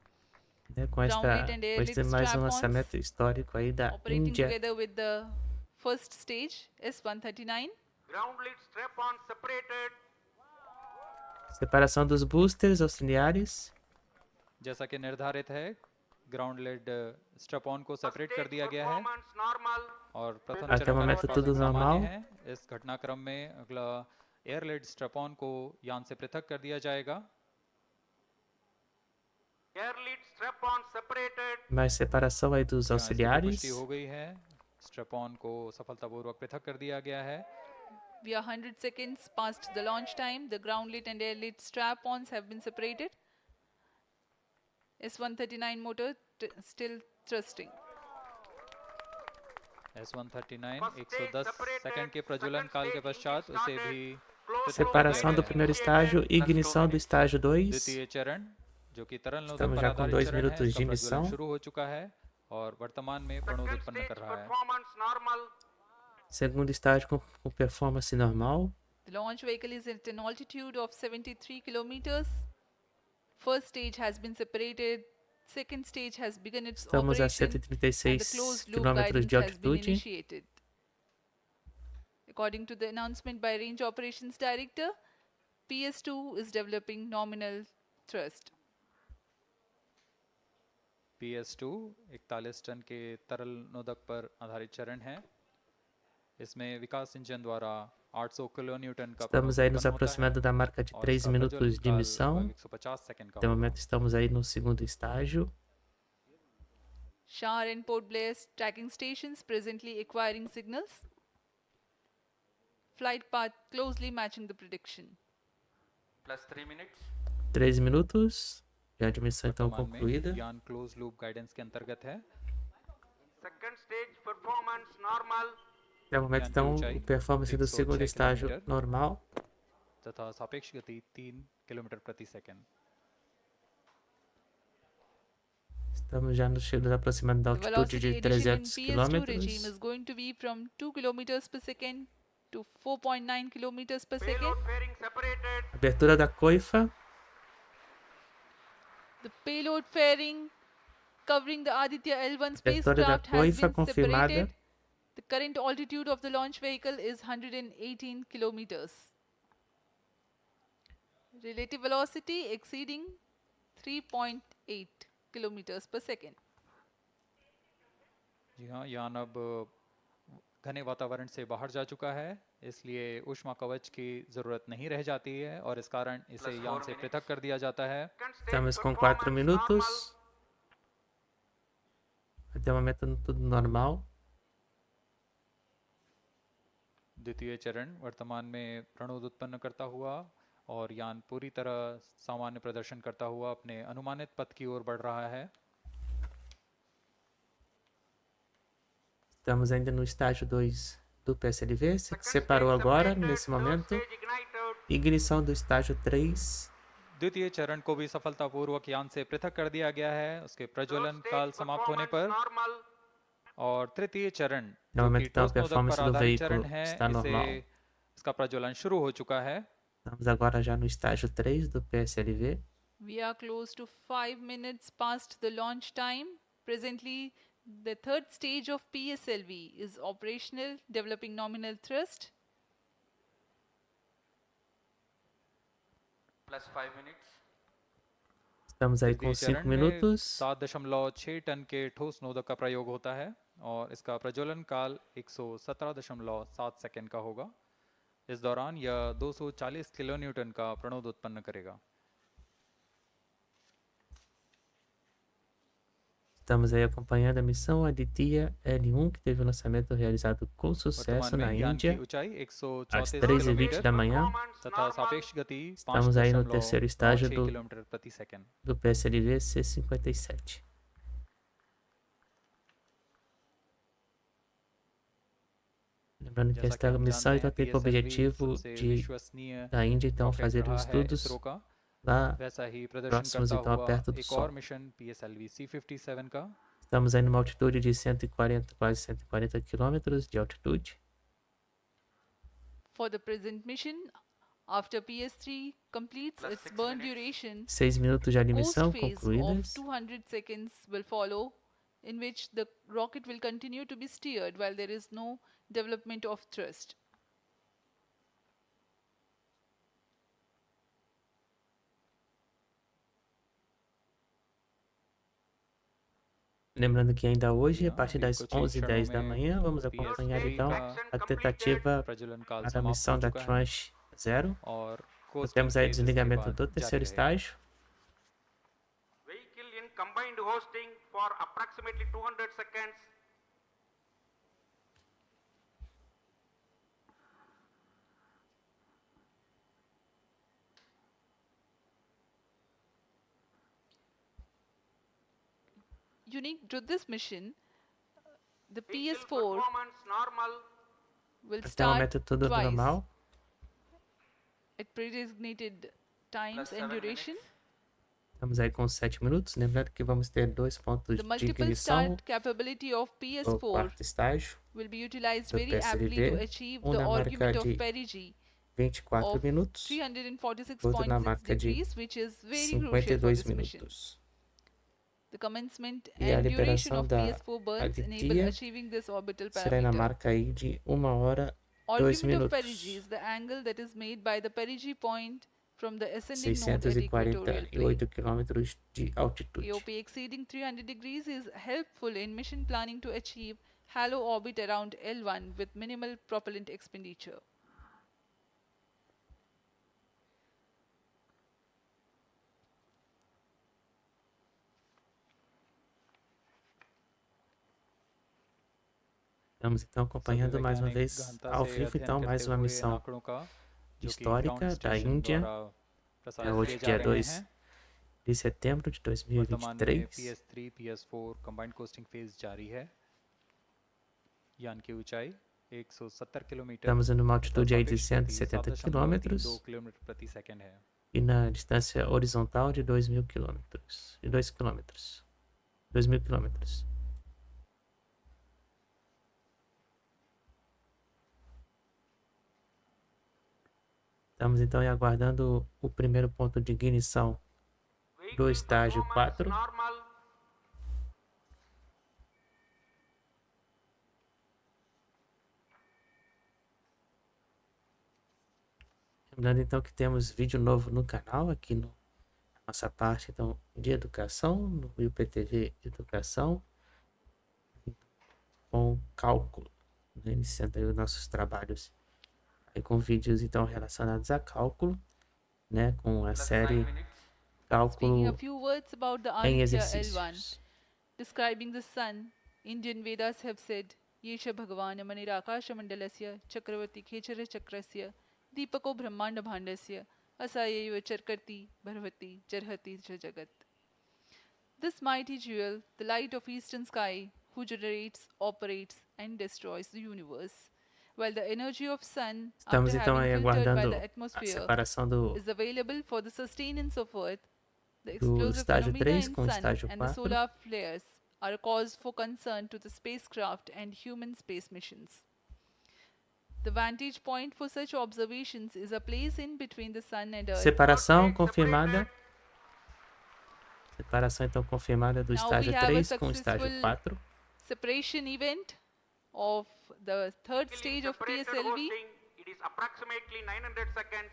né, com este mais um lançamento histórico aí da Operating Índia. together with the first stage, S139. Ground lead strap on separated. Separação dos boosters auxiliares. जैसा कि निर्धारित है ground lead strap on को सेपरेट कर दिया गया है Performance normal. और प्रथम Até o चरण का momento tudo निष्पादन सामान्य normal. है। इस घटनाक्रम में अगला एयर लेड स्ट्रैप ऑन को यान से पृथक कर दिया जाएगा। Air lead strap on separated. Mais separação aí dos यहाँ इसकी auxiliares. पुष्टि हो गई है। स्ट्रैप ऑन को सफलतापूर्वक पृथक कर दिया गया है। We are 100 seconds past the launch time. The ground lit and air lit strap-ons have been separated. S139 motor still thrusting. S139 110 सेकंड के प्रज्वलन काल के पश्चात उसे भी Separação do primeiro estágio, ignição do estágio 2. द्वितीय चरण जो कि तरल नोदक Estamos पर já com आधारित 2 चरण है, minutos इसका de प्रज्वलन emissão. शुरू हो चुका है और वर्तमान में प्रणोद Second उत्पन्न stage कर रहा है। performance normal. Segundo estágio com performance normal. The launch vehicle is at an altitude of 73 kilometers. First stage has been separated. Second stage has begun its Estamos a operation. And the 136 closed loop quilômetros guidance de has been altitude. initiated. According to the announcement by Range Operations Director, PS2 is developing nominal thrust. PS2 41 टन के तरल नोदक पर आधारित चरण है। इसमें विकास इंजन द्वारा 800 किलोन्यूटन का Estamos aí प्रभाव nos उत्पन्न होता है aproximando da marca de और 3 इसका minutos प्रज्वलन de काल missão. लगभग 150 सेकंड का Até o होगा। momento estamos aí no segundo estágio. Shar and Port Blair tracking stations presently acquiring signals. Flight path closely matching the prediction. Plus 3 minutes. 3 minutos. Já de missão então वर्तमान में concluída. यान क्लोज लूप गाइडेंस के अंतर्गत है। Second stage performance normal. Até o momento então o performance do segundo estágio normal. तथा सापेक्ष गति 3 किलोमीटर प्रति second. Estamos já nos aproximando da The altitude velocity de addition in 300 PS2 regime km. is going to be from 2 kilometers per second to 4.9 kilometers per second. Payload fairing separated. Abertura da coifa. The payload fairing covering the Aditya L1 Abertura da spacecraft has coifa been confirmada. separated. The current altitude of the launch vehicle is 118 kilometers. Relative velocity exceeding 3.8 kilometers per second. जी हाँ, यान अब घने वातावरण से बाहर जा चुका है, इसलिए ऊष्मा कवच की जरूरत नहीं रह जाती है और इस कारण इसे यान से पृथक कर दिया जाता है। Second stage Estamos com 4 performance minutos. normal. Até o momento tudo normal. द्वितीय चरण वर्तमान में प्रणोद उत्पन्न करता हुआ और यान पूरी तरह सामान्य प्रदर्शन करता हुआ अपने अनुमानित पथ की ओर बढ़ रहा है। Estamos ainda no estágio 2 do PSLV. Se separou agora, nesse momento. Stage ignited. Ignição do estágio 3. द्वितीय चरण को भी सफलतापूर्वक यान से पृथक कर दिया गया है उसके प्रज्वलन Third काल stage समाप्त होने performance पर। normal. और तृतीय चरण No जो कि momento então a ठोस नोदक performance पर do आधारित चरण veículo है, está normal. इसका प्रज्वलन शुरू हो चुका है। Estamos agora já no estágio 3 do PSLV. We are close to 5 minutes past the launch time. Presently, the third stage of PSLV is operational, developing nominal thrust. plus 5 minutes. Estamos aí इस com बीच 5 चरण में minutos. 7.6 टन के ठोस नोदक का प्रयोग होता है और इसका प्रज्वलन काल 117.7 सेकंड का होगा। इस दौरान यह 240 किलोन्यूटन का प्रणोद उत्पन्न करेगा। Estamos aí acompanhando a missão Aditya L1, que teve o lançamento realizado com sucesso na Índia, às 3h20 da manhã. तथा सापेक्ष गति Estamos aí no terceiro estágio 5.96 किलोमीटर प्रति second. do PSLV C57. Lembrando que esta missão então, tem como objetivo da Índia então, fazer os estudos lá próximos então, a Perto do Sol. Estamos aí numa altitude de 140, quase 140 quilômetros de altitude. For the present mission, after PS3 completes Plus its 6 burn minutes. duration, 6 minutos já de post missão phase of concluídas. 200 seconds will follow, in which the rocket will continue to be steered while there is no development of thrust. Lembrando que ainda hoje, a partir das 11h10 da manhã, vamos acompanhar então a tentativa para a missão da Tranche 0. Temos aí o desligamento do terceiro estágio. Vehicle in combined hosting for approximately 200 seconds. Unique to this mission, the Vehicle PS4 performance normal. will Até o start momento tudo twice normal. at predesignated times Plus and 7 duration. minutes. Estamos aí com 7 minutos. Lembrando que vamos ter 2 pontos The de multiple ignição start capability of no PS4 quarto estágio, will be utilized do very aptly to PSLV, achieve um the na marca argument de of perigee 24 of minutos, outro na 346.6 marca de degrees, which is very crucial for 52 this mission. minutos. The commencement E a and duration liberação of da PS4 burns enable Aditya achieving this orbital será na parameter. marca aí de 1 hora 2 Argument of minutos. perigee is the angle that is made by the perigee point from the ascending node at equatorial plane. 648 km de altitude. AOP exceeding 300 degrees is helpful in mission planning to achieve halo orbit around L1 with minimal propellant expenditure. Estamos então acompanhando mais uma vez ao vivo então mais uma missão histórica da Índia. É hoje dia 2 de setembro de 2023. PS3 PS4 combined coasting phase जारी है। यान की ऊंचाई 170 kilometre Estamos numa altitude aí de सापेक्ष गति 170 7.32 km kilometre प्रति सेकंड है। e na distância horizontal de 2.000 km. De 2 km. 2.000 km. Estamos então aí aguardando o primeiro ponto de ignição do Vehicle estágio performance 4. normal. Lembrando então que temos vídeo novo no canal, aqui no nossa parte então de educação, no IPTV Educação, com cálculo, né? Iniciando aí os nossos trabalhos aí com vídeos então relacionados a cálculo, né? Com a Plus 9 série minutes. Speaking Cálculo a few words about the em Aditya L1, exercícios. describing the sun, Indian Vedas have said, Yesha Bhagavan Manirākāsha Mandalasya Chakravarti Khechara Chakrasya Deepako Brahmanda Bhandasya Asayaiva Charkarti Bharvati Charhati Cha Jagat. This mighty jewel, the light of eastern sky, who generates, operates and destroys the universe, while the energy of sun, Estamos after então having aí filtered by aguardando the a atmosphere, separação do is available for the sustenance of Earth. The do explosive estágio phenomena 3 in com o sun estágio and the 4. solar flares are a cause for concern to the spacecraft and human space missions. The vantage point for such observations is a place in between the sun and Earth. Separação confirmada. Separação então confirmada do Now estágio we have a 3 com o estágio successful 4. separation event of the third Vehicle in stage of separated PSLV. hosting, it is approximately 900 seconds.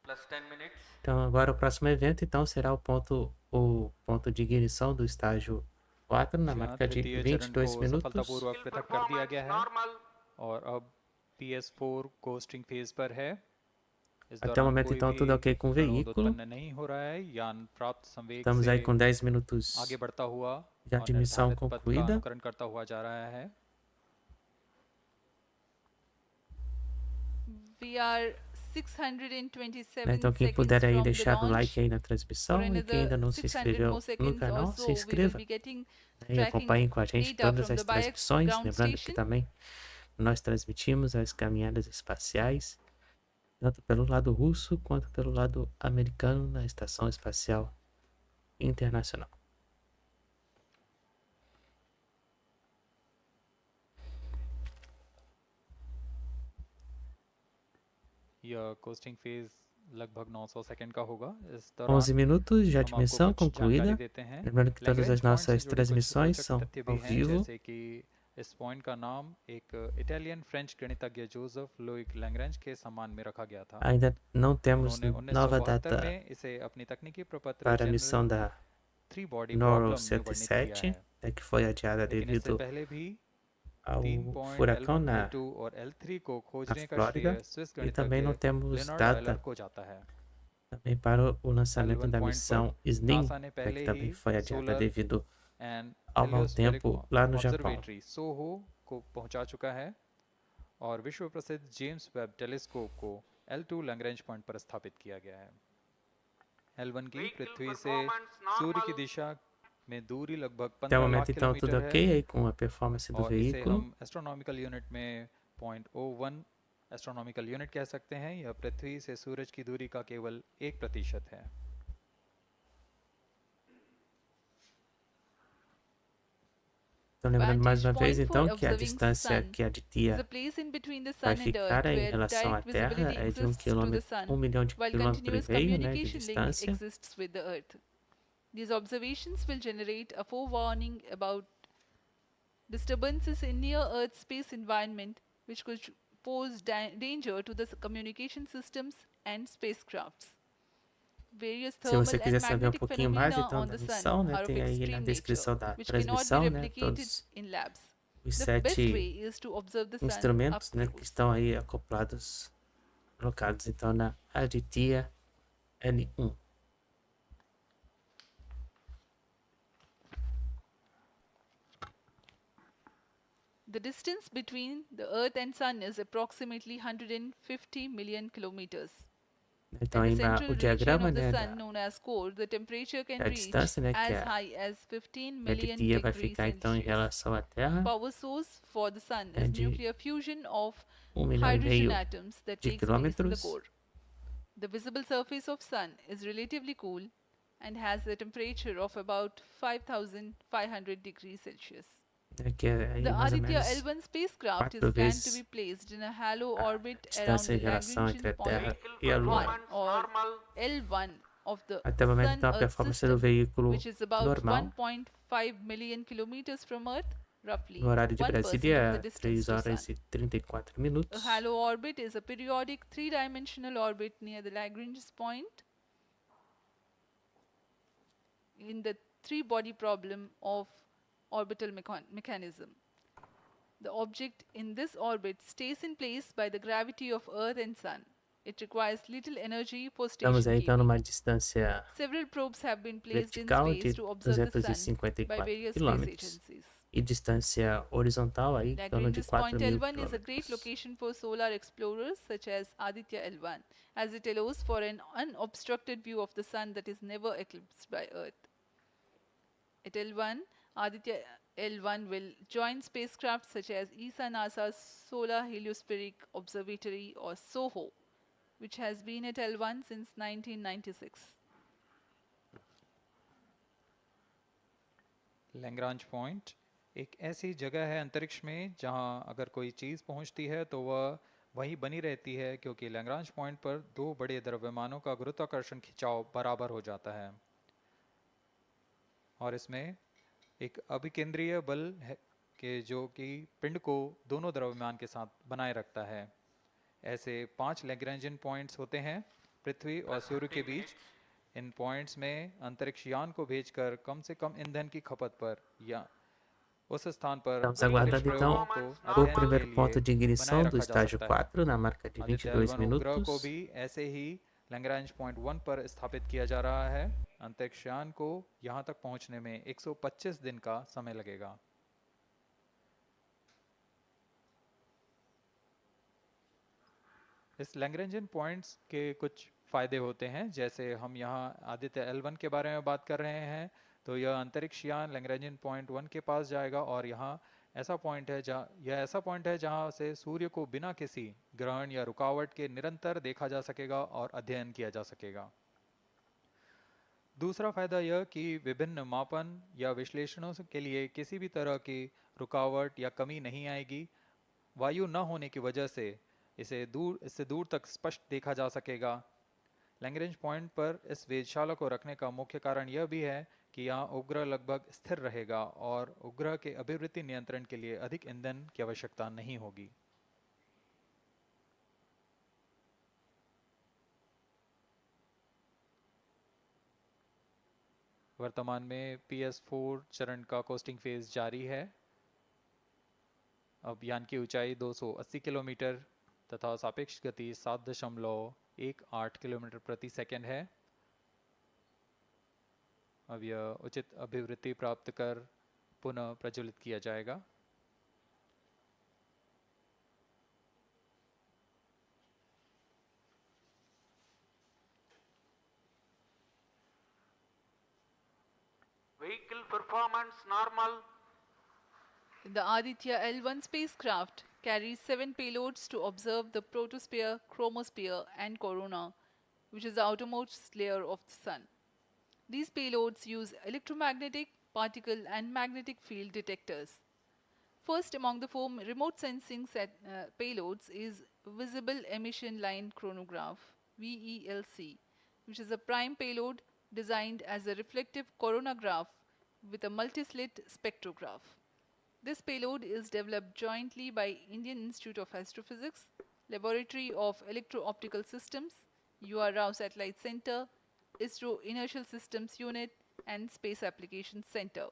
plus 10 minutes. Então agora o próximo evento então será o ponto de ignição do estágio 4 na जहाँ marca de तृतीय चरण 22 को minutos. सफलतापूर्वक पृथक कर दिया गया है normal. और अब PS4 कोस्टिंग फेज पर है। इस Até o दौरान momento कोई então भी tudo ok com o प्रणोद veículo. उत्पन्न नहीं हो रहा है। यान प्राप्त संवेग Estamos से aí com 10 minutos आगे बढ़ता हुआ já और de missão निर्धारित पथ का concluída. अनुकरण करता हुआ जा रहा है। We are 627 Então quem seconds puder aí from the deixar o like launch. aí na For transmissão e quem another ainda não se 600 inscreveu more no seconds or canal, se so, we will inscreva be getting e acompanhem com a gente data todas from as the Bayak transmissões. ground Lembrando que station. também nós transmitimos as caminhadas espaciais, tanto pelo lado russo quanto pelo lado americano na Estação Espacial Internacional. यह costing phase लगभग 900 सेकंड का होगा। इस 11 दौरान minutos já हम de आपको missão कुछ concluída. जानकारी देते हैं। Lembrando que todas Lagrange as point से nossas जुड़े कुछ transmissões रोचक são तथ्य भी ao हैं, vivo. जैसे कि इस पॉइंट का नाम एक इटालियन फ्रेंच गणितज्ञ जोसेफ लुइक लैग्रेंज के सम्मान में रखा गया था। Ainda não temos उन्होंने nova 1972 data में इसे अपनी तकनीकी प्रपत्र para a missão general da 3 body NOAA problem में वर्णित किया 107, है। que foi adiada लेकिन इससे devido पहले भी ao 3 point furacão L1, na L2 और L3 को खोजने का Flórida. श्रेय स्विस E também गणितज्ञ não temos Lennard data Euler को जाता है। também para o lançamento L1 da point missão पर SNIM, नासा ने que पहले também ही foi adiada solar devido and ao mau हेलियोस्फेरिक tempo lá no Japão. Observatory Soho को पहुंचा चुका है और विश्व प्रसिद्ध जेम्स वेब टेलीस्कोप को L2 लैग्रेंज पॉइंट पर स्थापित किया गया है। L1 की Vehicle पृथ्वी से performance सूर्य की normal. दिशा में दूरी लगभग Até o 15 lakh momento então tudo kilometre ok है aí com a performance do और इसे veículo. हम एस्ट्रोनॉमिकल यूनिट में 0.01 एस्ट्रोनॉमिकल यूनिट कह सकते हैं। यह पृथ्वी से सूरज की दूरी का केवल 1% है। Então lembrando mais Vantage uma vez point for então que a observing distância sun que a is a Aditya place in between the vai sun and Earth ficar em where relação à direct Terra visibility é de 1 exists to the quilômetro, sun, 1 milhão de while quilômetros e continuous meio, né, de communication link distância. exists with the Earth. These observations will generate a forewarning about disturbances in near-Earth space environment which could pose danger to the communication systems and spacecrafts. Various Se thermal você and quiser saber um magnetic pouquinho mais phenomena então on da the missão, sun né, are of tem aí na extreme descrição nature, da which cannot be transmissão, né, replicated todos in labs. os The best 7 way is to observe the sun up instrumentos, né, que close. estão aí acoplados, colocados então na Aditya L1. The distance between the Earth and Sun is approximately 150 million kilometers. Então At aí the o central region diagrama, of the né, Sun, known as core, the temperature can da reach distância, né, que as a high as 15 million Aditya vai degrees ficar então em Celsius. relação à Terra Power source for the Sun é is de nuclear fusion of 1 milhão e hydrogen meio atoms that de takes place in the quilômetros. core. The visible surface of Sun is relatively cool and has a temperature of about 5,500 degrees Celsius. né, que é aí The mais ou Aditya menos L1 spacecraft is 4 planned to vezes be placed in a halo a orbit around distância the em relação entre Lagrangian a Terra point e a Lua. 1 or L1 of the Até o momento então a Sun-Earth performance do system, veículo which is about normal 1.5 million kilometers from Earth, roughly no horário de 1% Brasília of the é distance 3 to horas Sun. e 34 minutos. A halo orbit is a periodic three-dimensional orbit near the Lagrange point in the three-body problem of orbital mechanism. The object in this orbit stays in place by the gravity of Earth and Sun. It requires little energy for Estamos aí então station numa keeping. distância Several probes have been placed in vertical space de to observe the Sun by 254 various space quilômetros agencies. e distância horizontal aí em torno de Lagrange's point 4.000 L1 is a great quilômetros. location for solar explorers such as Aditya L1, as it allows for an unobstructed view of the Sun that is never eclipsed by Earth. At L1, Aditya L1 will join spacecraft such as ESA-NASA's Solar Heliospheric Observatory or SOHO, which has been at L1 since 1996. Lagrange point एक ऐसी जगह है अंतरिक्ष में जहां अगर कोई चीज़ पहुंचती है तो वह वहीं बनी रहती है, क्योंकि लैग्रांज पॉइंट पर दो बड़े द्रव्यमानों का गुरुत्वाकर्षण खिंचाव बराबर हो जाता है और इसमें एक अभिकेंद्रीय बल है कि जो कि पिंड को दोनों द्रव्यमान के साथ बनाए रखता है। ऐसे 5 लैग्रेंजियन पॉइंट्स होते हैं पृथ्वी और सूर्य के बीच इन पॉइंट्स में अंतरिक्ष यान को भेजकर कम से कम ईंधन की खपत पर या उस स्थान पर Estamos अंतरिक्ष aguardando प्रयोगों então को o अध्ययन primeiro के ponto de लिए बनाए ignição do रखा जा estágio सकता है 4 na marca de आदित्य 22 L1 उपग्रह को minutos. भी ऐसे ही लैग्रांज पॉइंट 1 पर स्थापित किया जा रहा है अंतरिक्ष यान को यहां तक पहुंचने में 125 दिन का समय लगेगा इस लैग्रेंजियन पॉइंट्स के कुछ फायदे होते हैं जैसे हम यहाँ आदित्य L1 के बारे में बात कर रहे हैं तो यह अंतरिक्ष यान लैग्रेंजियन पॉइंट 1 के पास जाएगा और यहाँ ऐसा पॉइंट है जहाँ से सूर्य को बिना किसी ग्रहण या रुकावट के निरंतर देखा जा सकेगा और अध्ययन किया जा सकेगा दूसरा फायदा यह कि विभिन्न मापन या विश्लेषणों के लिए किसी भी तरह की रुकावट या कमी नहीं आएगी वायु न होने की वजह से इससे दूर तक स्पष्ट देखा जा सकेगा लैग्रेंज पॉइंट पर इस वेधशाला को रखने का मुख्य कारण यह भी है कि यहाँ उपग्रह लगभग स्थिर रहेगा और उपग्रह के अभिवृद्धि नियंत्रण के लिए अधिक ईंधन की आवश्यकता नहीं होगी वर्तमान में PS4 चरण का कोस्टिंग फेज जारी है अब यान की ऊंचाई 280 किलोमीटर तथा सापेक्ष गति 7.18 किलोमीटर प्रति सेकंड है अब यह उचित अभिवृद्धि प्राप्त कर पुनः प्रज्वलित किया जाएगा Vehicle performance normal. The Aditya L1 spacecraft carries 7 payloads to observe the protosphere, chromosphere, and corona, which is the outermost layer of the sun. These payloads use electromagnetic, particle, and magnetic field detectors. First among the 4 remote sensing payloads is Visible Emission Line Chronograph (VELC), which is a prime payload designed as a reflective coronagraph with a multi-slit spectrograph. This payload is developed jointly by Indian Institute of Astrophysics, Laboratory of Electro-Optical Systems, Rao Satellite Center, ISRO Inertial Systems Unit, and Space Applications Center.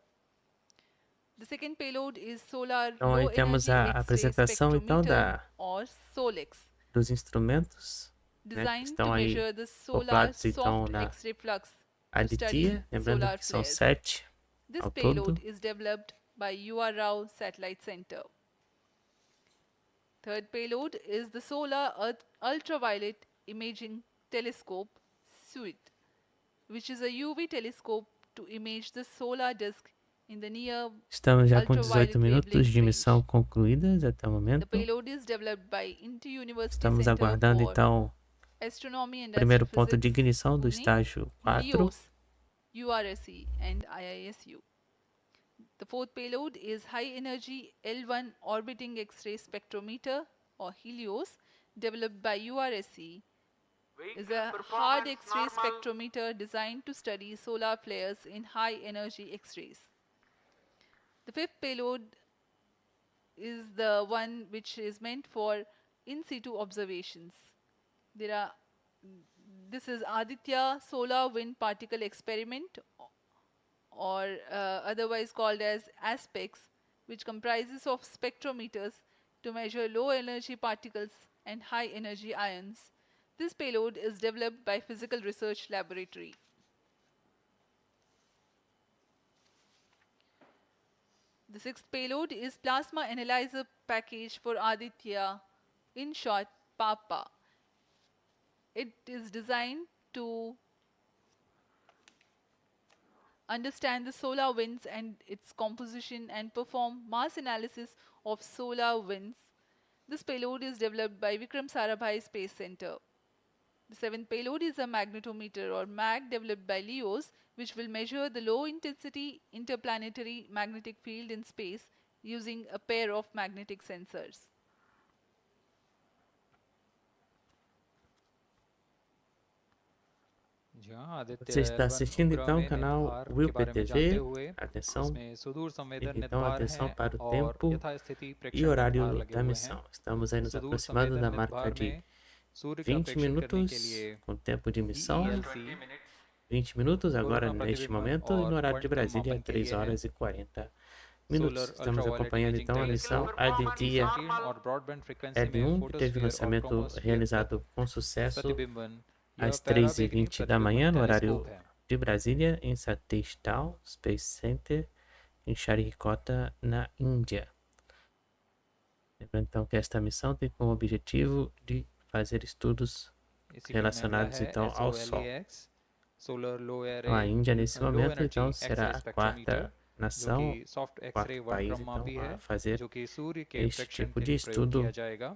The second payload is Solar Então, aí Low temos Energy a X-ray apresentação então Spectrometer, or SOLEX, dos instrumentos, né, que designed to estão aí measure the solar acoplados então soft na X-ray flux to Aditya, study lembrando solar que são flares. 7 This ao payload todo. is developed by Rao Satellite Center. Third payload is the Solar Earth Ultraviolet Imaging Telescope Suite, which is a UV telescope to image the solar disk in the near Estamos já com ultraviolet 18 minutos wavelength de range. missão concluídas até o The momento. payload is developed by Inter-University Estamos Center aguardando for então Astronomy and o primeiro ponto de Astrophysics, ignição do Pune, estágio 4. LEOS, URSE, and IISU. The fourth payload is High Energy L1 Orbiting X-ray Spectrometer, or HELIOS, developed by URSE. Is a hard X-ray spectrometer designed to study solar flares in high energy X-rays. The fifth payload is the one which is meant for in situ observations. This is Aditya Solar Wind Particle Experiment, or otherwise called as ASPEX, which comprises of spectrometers to measure low energy particles and high energy ions. This payload is developed by Physical Research Laboratory. The sixth payload is Plasma Analyzer Package for Aditya, in short PAPA. It is designed to understand the solar winds and its composition and perform mass analysis of solar winds. This payload is developed by Vikram Sarabhai Space Center. The seventh payload is a magnetometer, or MAG, developed by LEOS, which will measure the low intensity interplanetary magnetic field in space using a pair of magnetic sensors. Você está assistindo então o canal Will PTV. Atenção, então atenção para o tempo e horário da missão. Estamos aí nos aproximando da marca de सूर्य का 20 प्रेक्षण करने के minutos लिए com tempo de emissão, VELC 20 minutos agora Corona neste प्रतिबिंबन momento, e no और horário de quantum Brasília, मापन के 3 लिए है। horas e 40 minutos. Solar Estamos ultraviolet acompanhando imaging então a missão telescope Aditya संकीर्ण और ब्रॉडबैंड फ्रीक्वेंसी में L1, que teve o photosphere और lançamento chromosphere realizado com sucesso प्रतिबिंबन às यह पैराबैंगनी 3h20 da प्रतिबिंबन manhã, no टेलीस्कोप horário है। de Brasília, em Satélite Space Center, em Sriharikota, na Índia. Lembrando então que esta missão tem como objetivo de fazer estudos इसी relacionados का então ao Sol. SOLAX Solar Low Então, a Array Índia nesse Low momento Energy então será X-ray a quarta Spectrometer जो nação, कि soft x ray quarto país वर्णक्रम मापी então है a fazer जो कि सूर्य के este प्रक्षण tipo के de लिए प्रयोग estudo किया जाएगा।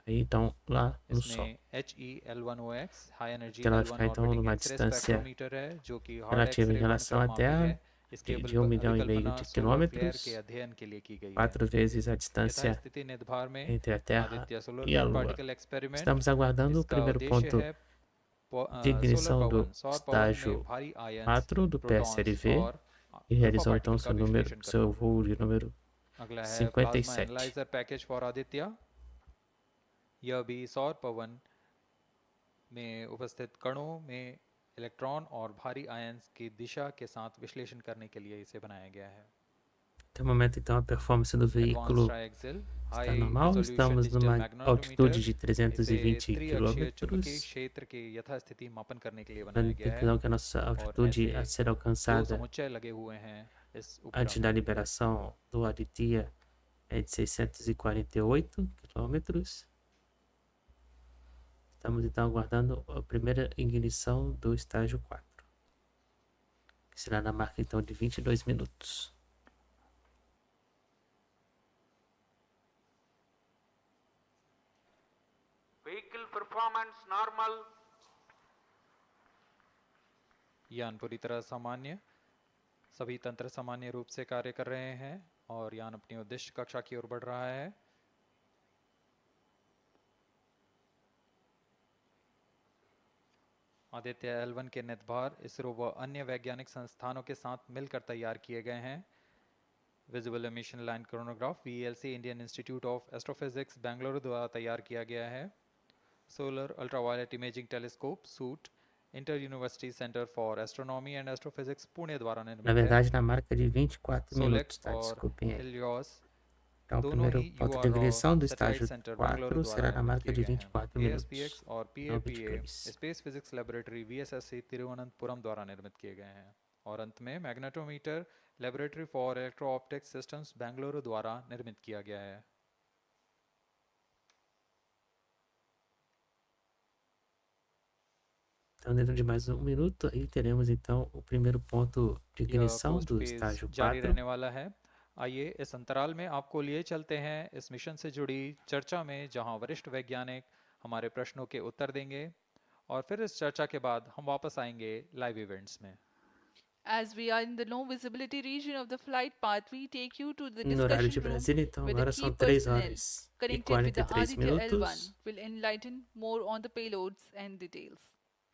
aí então lá no Sol. इसमें HE-L1OX High Energy Que ela vai L1 ficar então Orbiting numa X-ray distância Spectrometer है जो कि hard relativa em X-ray relação à वर्णक्रम मापी Terra है। इसके de 1,5 milhão अभिकल्पना de सोलर फ्लेयर quilômetros, के अध्ययन के लिए की गई है। 4 vezes a distância यथास्थिति निर्धार में entre a Terra Aditya solar e a moon Lua. Particle experiment Estamos aguardando o इसका primeiro उद्देश्य ponto है de ignição सोलर do पवन सौर पवन में estágio भारी आयंस 4 do प्रोटॉन्स PSLV और e realizou alpha então particle का विश्लेषण seu करना। voo de número अगला है प्लाज्मा 57. Analyser package for Aditya. यह भी सौर पवन में उपस्थित कणों में इलेक्ट्रॉन और भारी आयंस की दिशा के साथ विश्लेषण करने के लिए इसे बनाया गया है। Até o momento então a performance do veículo Advanced triaxial está high normal, resolution estamos digital numa magnetometer altitude de इसे 320 त्रिअक्षीय चुंबकीय km, क्षेत्र के यथास्थिति मापन करने के लिए बनाया lembrando गया है então que a nossa और altitude a ऐसे ser दो alcançada समुच्चय लगे हुए हैं इस antes उपग्रह da में। liberação do Aditya é de 648 km. Estamos então aguardando a primeira ignição do estágio 4, que será na marca então de 22 minutos. Vehicle performance normal. यान पूरी तरह सामान्य, सभी तंत्र सामान्य रूप से कार्य कर रहे हैं और यान अपनी उद्देश्य कक्षा की ओर बढ़ रहा है। आदित्य L1 के निर्धार इसरो व अन्य वैज्ञानिक संस्थानों के साथ मिलकर तैयार किए गए हैं। Visible emission line chronograph VELC Indian institute of astrophysics Bengaluru द्वारा तैयार किया गया है। Solar ultraviolet imaging telescope suit inter university centre for astronomy and astrophysics Pune द्वारा Na निर्मित है। verdade, na marca de 24 minutos, सोलेक्स tá? और Desculpem aí. Helios Então, o दोनों primeiro ही ponto de ignição do satellite estágio center Bengaluru 4 será द्वारा na निर्मित marca किए de गए हैं। 24 minutos, ASPX और não PAPA 23. Space physics laboratory VSSC Thiruvananthapuram द्वारा निर्मित किए गए हैं। और अंत में magnetometer laboratory for electro optics systems Bengaluru द्वारा निर्मित किया गया है। Então, dentro de mais um minuto, aí teremos então o primeiro ponto de यह ignição post do phase estágio जारी 4. रहने वाला है। आइए इस अंतराल में आपको लिए चलते हैं इस मिशन से जुड़ी चर्चा में, जहां वरिष्ठ वैज्ञानिक हमारे प्रश्नों के उत्तर देंगे और फिर इस चर्चा के बाद हम वापस आएंगे लाइव इवेंट्स में। As we are in the low visibility region of the flight path, we take you to the No horário de discussion room Brasília, então where the agora key são 3 personnel horas e connected with the 43 Aditya L1 minutos. will enlighten more on the payloads and details.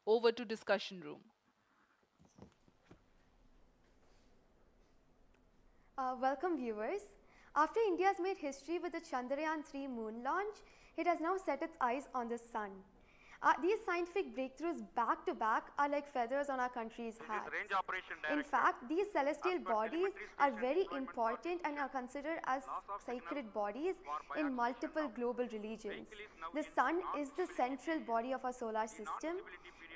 Over to discussion room. Welcome viewers. After India has made history with the Chandrayaan-3 moon launch, it has now set its eyes on the sun. These scientific breakthroughs back to back are like feathers on our country's hat. Range operation In director. fact, these celestial As per bodies telemetry are station very deployment important and are considered as Loss of sacred signal bodies for in biaxial multiple shutdown. global religions. Vehicle is now The in sun is the non-visibility central body of our solar system.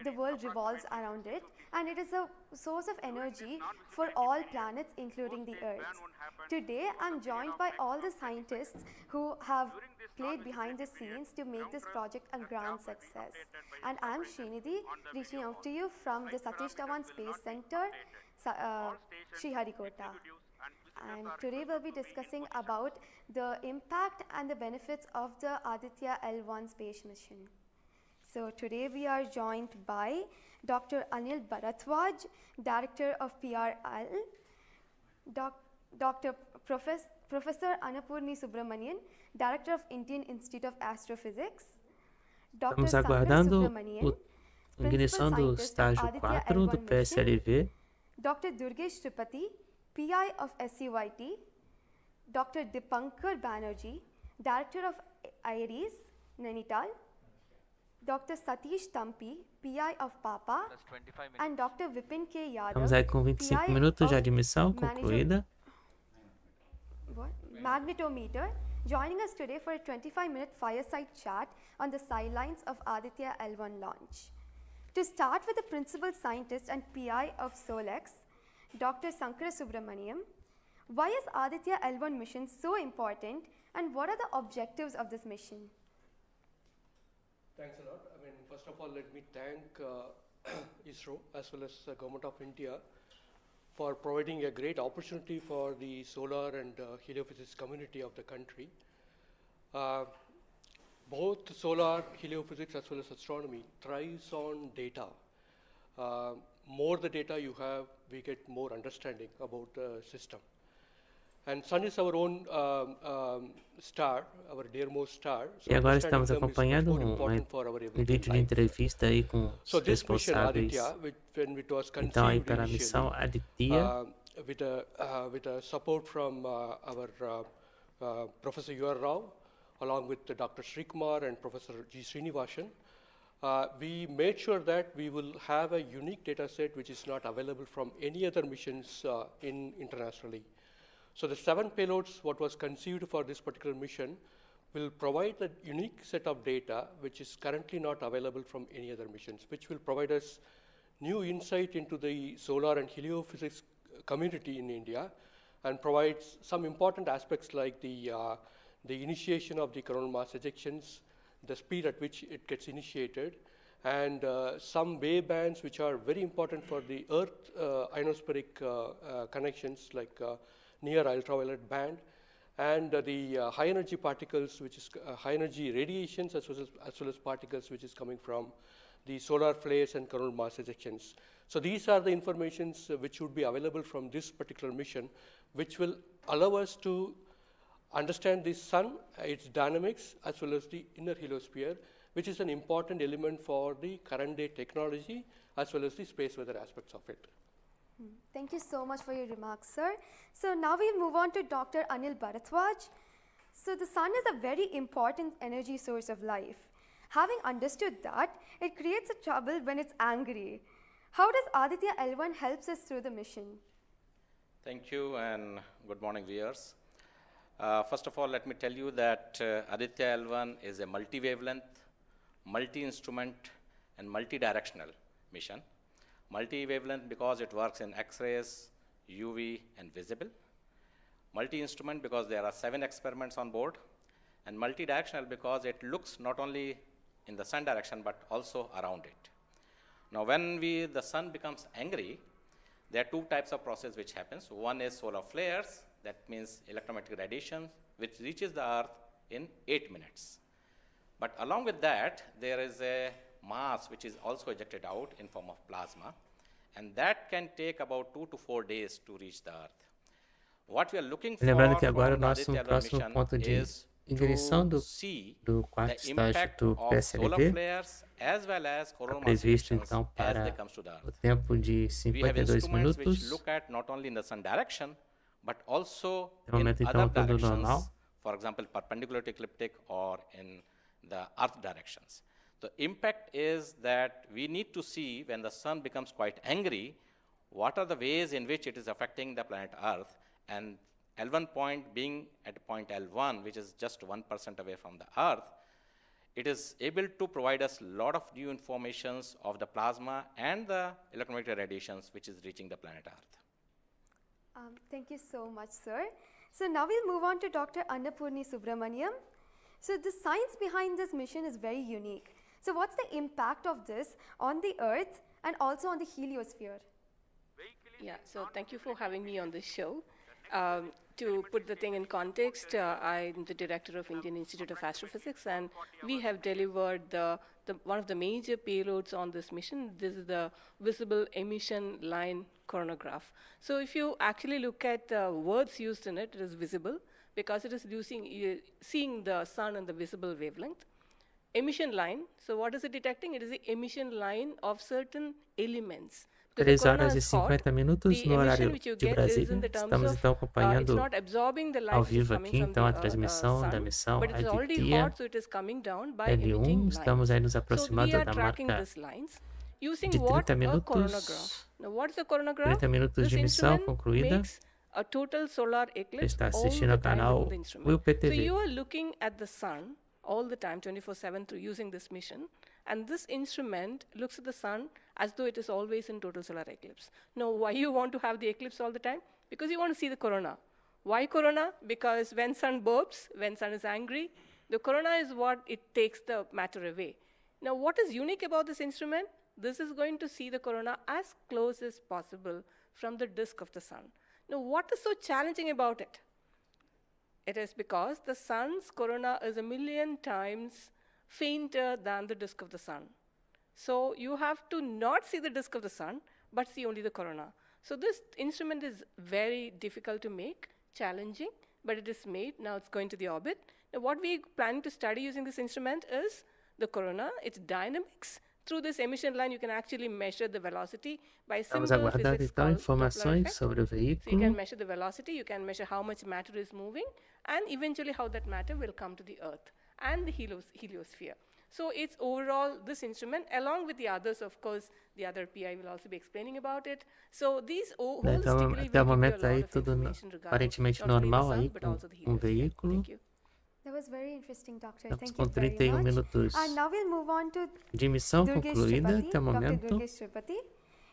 The world revolves around it, and it is a source of energy for all planets, including the Earth. Today, I'm joined by all the scientists who have played behind the scenes to make this project a grand success. And I'm Srinidhi, reaching out to you from the Satish Dhawan Space Center, Sriharikota. And today we'll be discussing about the impact and the benefits of the Aditya L1 space mission. So today we are joined by Dr. Anil Bharadwaj, Director of PRL, Professor Annapurni Subramanian, Director of Indian Institute of Astrophysics, Dr. Estamos Sankar aguardando Subramanian, a ignição do Scientist of estágio Aditya 4 do L1 mission, PSLV. Dr. Durgesh Tripathi, PI of SCYT, Dr. Dipankar Banerjee, Director of IRIS, Nainital, Dr. Satish Tampi, PI of Papa, plus 25 minutes. and Dr. Vipin K. Yadav, Estamos aí com 25 PI minutos já of de missão concluída. Magnetometer, joining us today for a 25-minute fireside chat on the sidelines of Aditya L1 launch. To start with the principal scientist and PI of SOLEX, Dr. Sankara Subramaniam, why is Aditya L1 mission so important and what are the objectives of this mission? Thanks a lot. First of all, let me thank ISRO as well as the Government of India for providing a great opportunity for the solar and heliophysics community of the country. Both solar, heliophysics as well as astronomy thrives on data. More the data you have, we get more understanding about the system. And Sun is our own star, our dearmost star. So E agora estamos acompanhando vídeo de entrevista aí com os responsáveis. Então aí para a missão Aditya. With a support from our Professor U.R. Rao, along with Dr. Srikumar and Professor G. Srinivasan, we made sure that we will have a unique data set which is not available from any other missions internationally. So the 7 payloads what was conceived for this particular mission will provide a unique set of data which is currently not available from any other missions, which will provide us new insight into the solar and heliophysics community in India and provides some important aspects like the initiation of the coronal mass ejections, the speed at which it gets initiated, and some wave bands which are very important for the Earth ionospheric connections like near ultraviolet band, and the high energy particles, which is high energy radiations as well as particles which is coming from the solar flares and coronal mass ejections. So these are the informations which would be available from this particular mission, which will allow us to understand the sun, its dynamics, as well as the inner heliosphere, which is an important element for the current day technology, as well as the space weather aspects of it. Thank you so much for your remarks, sir. So now we'll move on to Dr. Anil Bharadwaj. So the sun is a very important energy source of life. Having understood that, it creates a trouble when it's angry. How does Aditya L1 helps us through the mission? Thank you and good morning, viewers. First of all, let me tell you that Aditya L1 is a multi-wavelength, multi-instrument and multi-directional mission. Multi-wavelength because it works in X-rays, UV and visible. Multi-instrument because there are 7 experiments on board. And multi-directional because it looks not only in the sun direction but also around it. Now when the sun becomes angry, there are 2 types of process which happens. One is solar flares, that means electromagnetic radiation, which reaches the earth in 8 minutes. But along with that, there is a mass which is also ejected out in form of plasma, and that can take about 2 to 4 days to reach the earth. What we are looking for Lembrando que agora o from the nosso Aditya próximo mission ponto de is ignição to do see quarto the estágio impact do of solar PSLV flares as well as está coronal mass previsto ejections então as para they comes to the o earth. tempo de We have 52 instruments which minutos. look at not only in the sun direction but also No in momento other então tudo directions, normal. for example perpendicular to ecliptic or in the earth directions. The impact is that we need to see when the sun becomes quite angry, what are the ways in which it is affecting the planet Earth, and L1 point being at point L1, which is just 1% away from the Earth, it is able to provide us a lot of new informations of the plasma and the electromagnetic radiations which is reaching the planet Earth. Thank you so much, sir. So now we'll move on to Dr. Annapurni Subramaniam. So the science behind this mission is very unique. So what's the impact of this on the Earth and also on the heliosphere? Yeah, so thank you for having me on this show. To put the thing in context, I'm the director of Indian Institute of Astrophysics, and we have delivered one of the major payloads on this mission. This is the visible emission line coronagraph. So if you actually look at the words used in it, it is visible because it is seeing the sun in the visible wavelength. Emission line, so what is it detecting? It is the emission line of certain elements. Because 3 the corona horas e is hot, 50 minutos the no emission horário which you de get is Brasília. in the terms Estamos of então it's acompanhando not absorbing the light ao which is vivo coming aqui from então a the transmissão da sun, missão but it's already Aditya hot, so it is coming down by emitting L1. Estamos aí lines. nos So we aproximando are da tracking marca these lines using de what? 30 A coronagraph. minutos. Now what is a coronagraph? 30 minutos This de missão instrument concluída. makes a total solar Você eclipse está all assistindo the ao time canal within the instrument. Will So PTV. you are looking at the sun all the time, 24/7, through using this mission. And this instrument looks at the sun as though it is always in total solar eclipse. Now, why you want to have the eclipse all the time? Because you want to see the corona. Why corona? Because when sun burps, when sun is angry, the corona is what it takes the matter away. Now, what is unique about this instrument? This is going to see the corona as close as possible from the disk of the sun. Now, what is so challenging about it? It is because the sun's corona is 1,000,000 times fainter than the disk of the sun. So you have to not see the disk of the sun, but see only the corona. So this instrument is very difficult to make, challenging, but it is made. Now it's going to the orbit. Now what we're planning to study using this instrument is the corona, its dynamics. Through this emission line, you can actually measure the velocity by Estamos simple aguardando physics então called Doppler informações effect. sobre o So you can veículo. measure the velocity, you can measure how much matter is moving, and eventually how that matter will come to the Earth and the heliosphere. So it's overall this instrument, along with the others, of course, the other PI will also be explaining about it. So these Então, holistically will até o give you a momento lot aí of tudo information regarding aparentemente not only the normal sun, aí but com also the um heliosphere. veículo. Thank you. That was very interesting, Doctor. Estamos Thank com you very 31 much. minutos And now we'll move on to de missão Durgesh concluída Tripathi, até o Dr. momento. Durgesh Tripathi.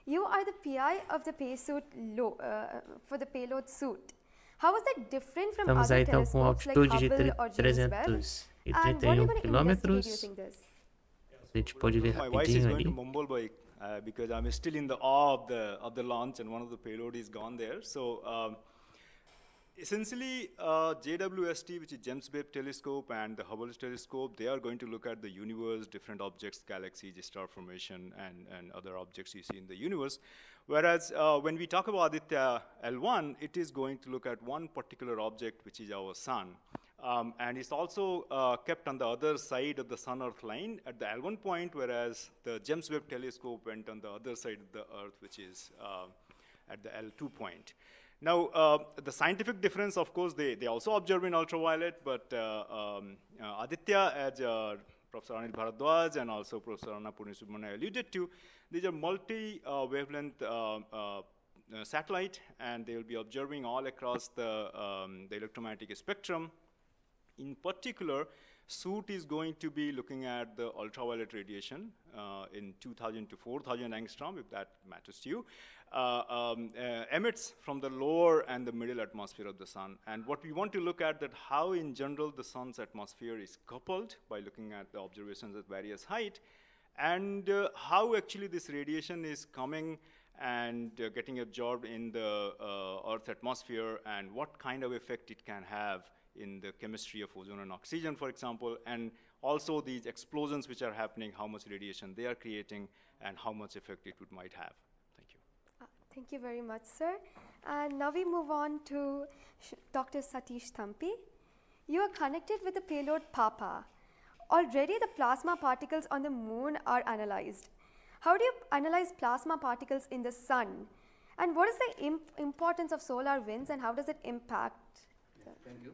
You are the PI of the for the payload suit. How is that different from Estamos other aí então com telescopes like altitude de Hubble or James Webb? And what are you 331 going to investigate quilômetros. using this? A gente pode ver My voice is rapidinho going to ali. mumble because I'm still in the awe of the launch and one of the payload is gone there. So essentially, JWST, which is James Webb Telescope, and the Hubble Telescope, they are going to look at the universe, different objects, galaxies, star formation, and other objects you see in the universe. Whereas when we talk about Aditya L1, it is going to look at one particular object, which is our sun. And it's also kept on the other side of the Sun-Earth line at the L1 point, whereas the James Webb Telescope went on the other side of the Earth, which is at the L2 point. Now, the scientific difference, of course, they also observe in ultraviolet, but Aditya, as Professor Anil Bharadwaj and also Professor Anna Purnisubramanian alluded to, these are multi-wavelength satellite, and they will be observing all across the electromagnetic spectrum. In particular, SUIT is going to be looking at the ultraviolet radiation in 2,000 to 4,000 angstrom, if that matters to you, emits from the lower and the middle atmosphere of the sun. And what we want to look at that how in general the sun's atmosphere is coupled by looking at the observations at various height, and how actually this radiation is coming and getting absorbed in the Earth's atmosphere, and what kind of effect it can have in the chemistry of ozone and oxygen, for example, and also these explosions which are happening, how much radiation they are creating, and how much effect it might have. Thank you. Thank you very much, sir. And now we move on to Dr. Satish Thampi. You are connected with the payload PAPA. Already the plasma particles on the moon are analyzed. How do you analyze plasma particles in the sun? And what is the importance of solar winds, and how does it impact? Thank you.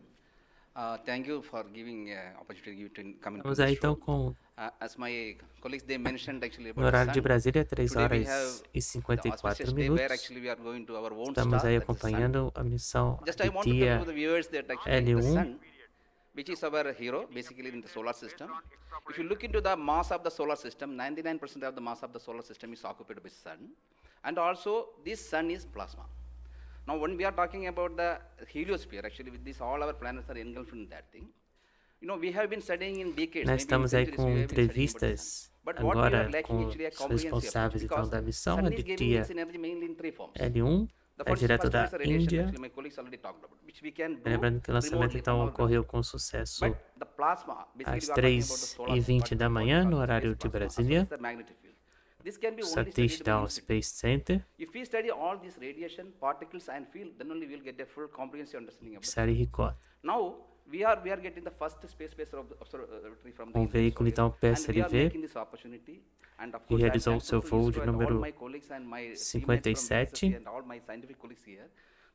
Thank you for giving opportunity to come into Vamos the aí show. então com As my colleagues they mentioned actually no about horário the de sun. Brasília, 3 Today we horas have e the 54 auspicious day where minutos. actually we are going to our own Estamos star, aí that's the sun. acompanhando a missão Just I want to tell Aditya to the viewers that actually the L1. sun, which is our hero basically in the solar system. If you look into the mass of the solar system, 99% of the mass of the solar system is occupied by sun, and also this sun is plasma. Now when we are talking about the heliosphere, actually with this all our planets are engulfed in that thing. You know, we have been studying in decades. Nós estamos aí com entrevistas But what we are agora lacking com actually a os comprehensive approach, responsáveis então because da missão sun is giving Aditya its energy mainly in three forms. L1, The é first direto da is the radiation, Índia. actually my colleagues already talked about, which we can do Lembrando que o lançamento remotely então from our ocorreu com sucesso But the plasma, basically às we are talking about the solar 3h20 da manhã no space horário de plasma, as well Brasília. as the magnetic field. This can be only Satish studied by Down institute. Space Center, If we study all these radiation, particles and field, then only we will get a full comprehensive understanding of it. Sriharikota. Now, we are getting the first space-based observatory from the Um India veículo, soil. então, And we are PSLV, making this opportunity. And of e course, I'm realizou o seu thankful to voo ISRO de and all número my colleagues and my teammates from 57. PSSC and all my scientific colleagues here.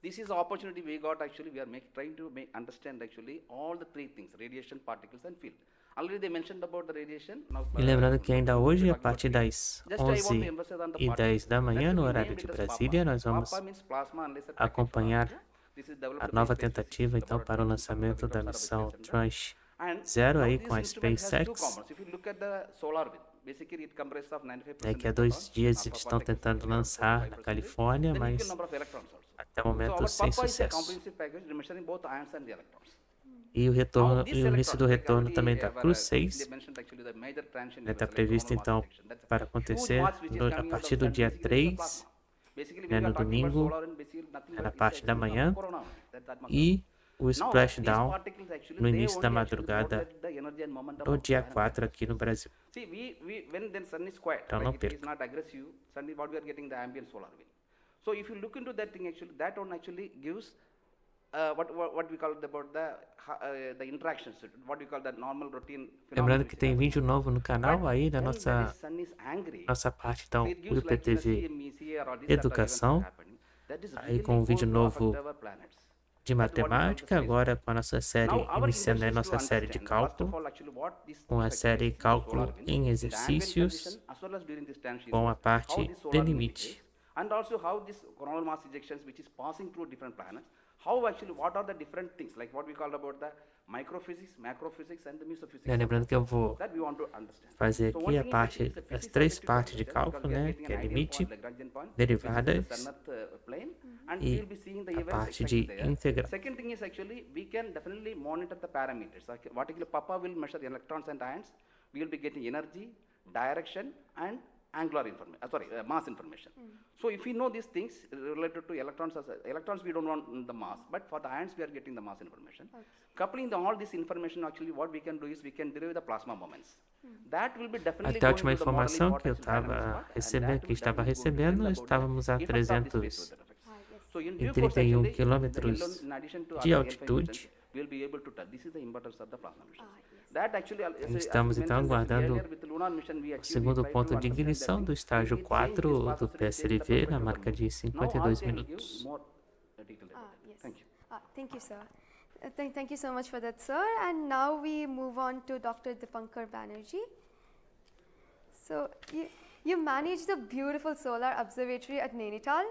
This is the opportunity we got actually. We are trying to understand actually all the three things: radiation, particles, and field. Already they mentioned about the radiation. Now, E lembrando que ainda hoje, a talking about partir field. das Just I want to 11 emphasize on the e 10 da particles. manhã, That's no we horário named de it as Brasília, nós vamos PAPA means plasma analyzer package acompanhar for Aditya. This is developed a by nova Space tentativa, Physics então, para o Laboratory, lançamento da Fotosfera missão Space Center. And Tranche 0 now aí this com a instrument has two SpaceX, components. If you look at the solar wind, basically it comprises of 95% que há of 2 photons, dias alpha eles estão particles, tentando around lançar na 45%, Califórnia, then equal mas number of electrons also. até o So momento our sem PAPA is a sucesso. comprehensive package measuring both ions and the electrons. E o Now retorno, this e o início do electron, like retorno already também da Cruz they 6 mentioned actually the major transition está events like previsto, coronal mass então, ejection. That's para huge acontecer mass which is a coming out of partir do sun, dia basically is the 3, plasma. Basically né, we no are talking about domingo, solar and basically nothing na but parte it's da a manhã, coronal, that's atmosphere. e o Now, these splashdown particles actually, no they início da only actually madrugada modulate the energy and momentum do of dia planet 4 and aqui no Brasil. See, when then sun is quiet, Então like não it is perca. not aggressive, sun is what we are getting the ambient solar wind. So if you look into that thing actually, that one actually gives what we call about the interactions, what we call the normal routine phenomena. Lembrando que tem vídeo novo no canal aí da when that nossa sun is angry, parte, então, it o gives like in the IPTV CME, or all these Educação, events are happening. That is aí really com um vídeo going to affect novo our planets. de That's what we call the matemática, space agora com a nossa série, Now, our iniciando a intention is to nossa série de understand, first of cálculo, all, actually what this com a effect série is in the Cálculo solar wind, em in the ambient Exercícios, condition, as well as during this transition, com a how parte this de solar wind limite. behaves, and also how this coronal mass ejections, which is passing through different planets, how actually, what are the different things, like what we call about the microphysics, macrophysics, and the mesophysics. Lembrando que eu vou That we want to understand. fazer So aqui one a thing is parte, actually it's a as 3 physics partes de because cálculo, we are né, getting que é an ideal limite, point, Lagrangian point, derivadas, which is the sun-earth plane, and e we'll be seeing the a events parte exactly de there. integral. Second thing is actually we can definitely monitor the parameters. Like particularly Papa will measure the electrons and ions. We will be getting energy, direction, and angular information. Mass information. So if we know these things related to electrons, electrons we don't want the mass, but for the ions we are getting the mass information. Coupling all this information, actually what we can do is we can derive the plasma moments. That will be definitely Até a última going to the modeling informação part que eu actually dynamics estava part, and recebendo, that que will estava definitely go to recebendo, tell about the estávamos a effect of this 300 space weather effects. So in e due course, 31 actually, quilômetros in addition to de other L5 altitude. missions, we'll be able to tell. This is the importance of the plasma missions. That actually, Estamos então aguardando earlier with the lunar mission, we o actually segundo tried ponto to de understand ignição that do thing. estágio It 4 changes do plasma, it changes the PSLV na perspective of marca the de moon. 52 Now, Aditya will give minutos. more detail about that. Yes. Thank you. Thank you, sir. Thank you so much for that, sir. And now we move on to Dr. Dipankar Banerjee. So you manage the beautiful solar observatory at Nainital.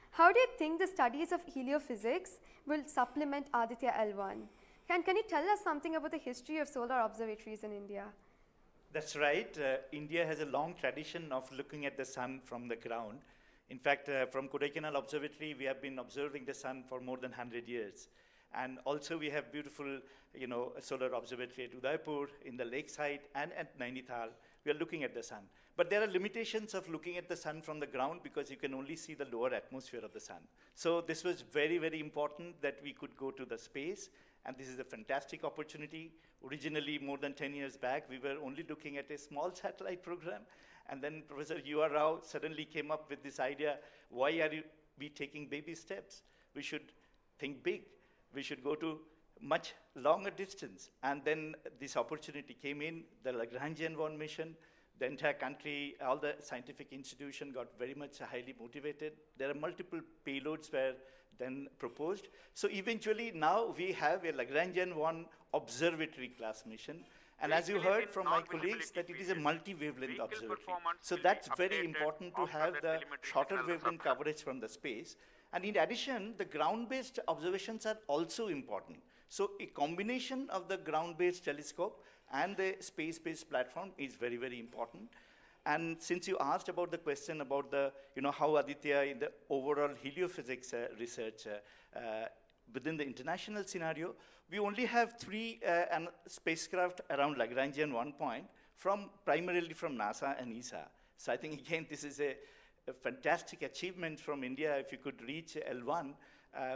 How do you think the studies of heliophysics will supplement Aditya L1? Can you tell us something about the history of solar observatories in India? That's right. India has a long tradition of looking at the sun from the ground. In fact, from Kodaikanal Observatory, we have been observing the sun for more than 100 years. And also we have beautiful, solar observatory at Udaipur, in the lakeside, and at Nainital. We are looking at the sun. But there are limitations of looking at the sun from the ground because you can only see the lower atmosphere of the sun. So this was very, very important that we could go to the space. And this is a fantastic opportunity. Originally, more than 10 years back, we were only looking at a small satellite program. And then Professor U.R. Rao suddenly came up with this idea, why are we taking baby steps? We should think big. We should go to much longer distance. And then this opportunity came in, the Lagrangian 1 mission. The entire country, all the scientific institution got very much highly motivated. There are multiple payloads were then proposed. So eventually now we have a Lagrangian 1 observatory class mission. And as you heard from my colleagues, that it is a multi-wavelength observatory. So that's very important to have the shorter wavelength coverage from the space. And in addition, the ground-based observations are also important. So a combination of the ground-based telescope and the space-based platform is very, very important. And since you asked about the question about the, how Aditya in the overall heliophysics research within the international scenario, we only have 3 spacecraft around Lagrangian 1 point primarily from NASA and ESA. So I think again, this is a fantastic achievement from India. If you could reach L1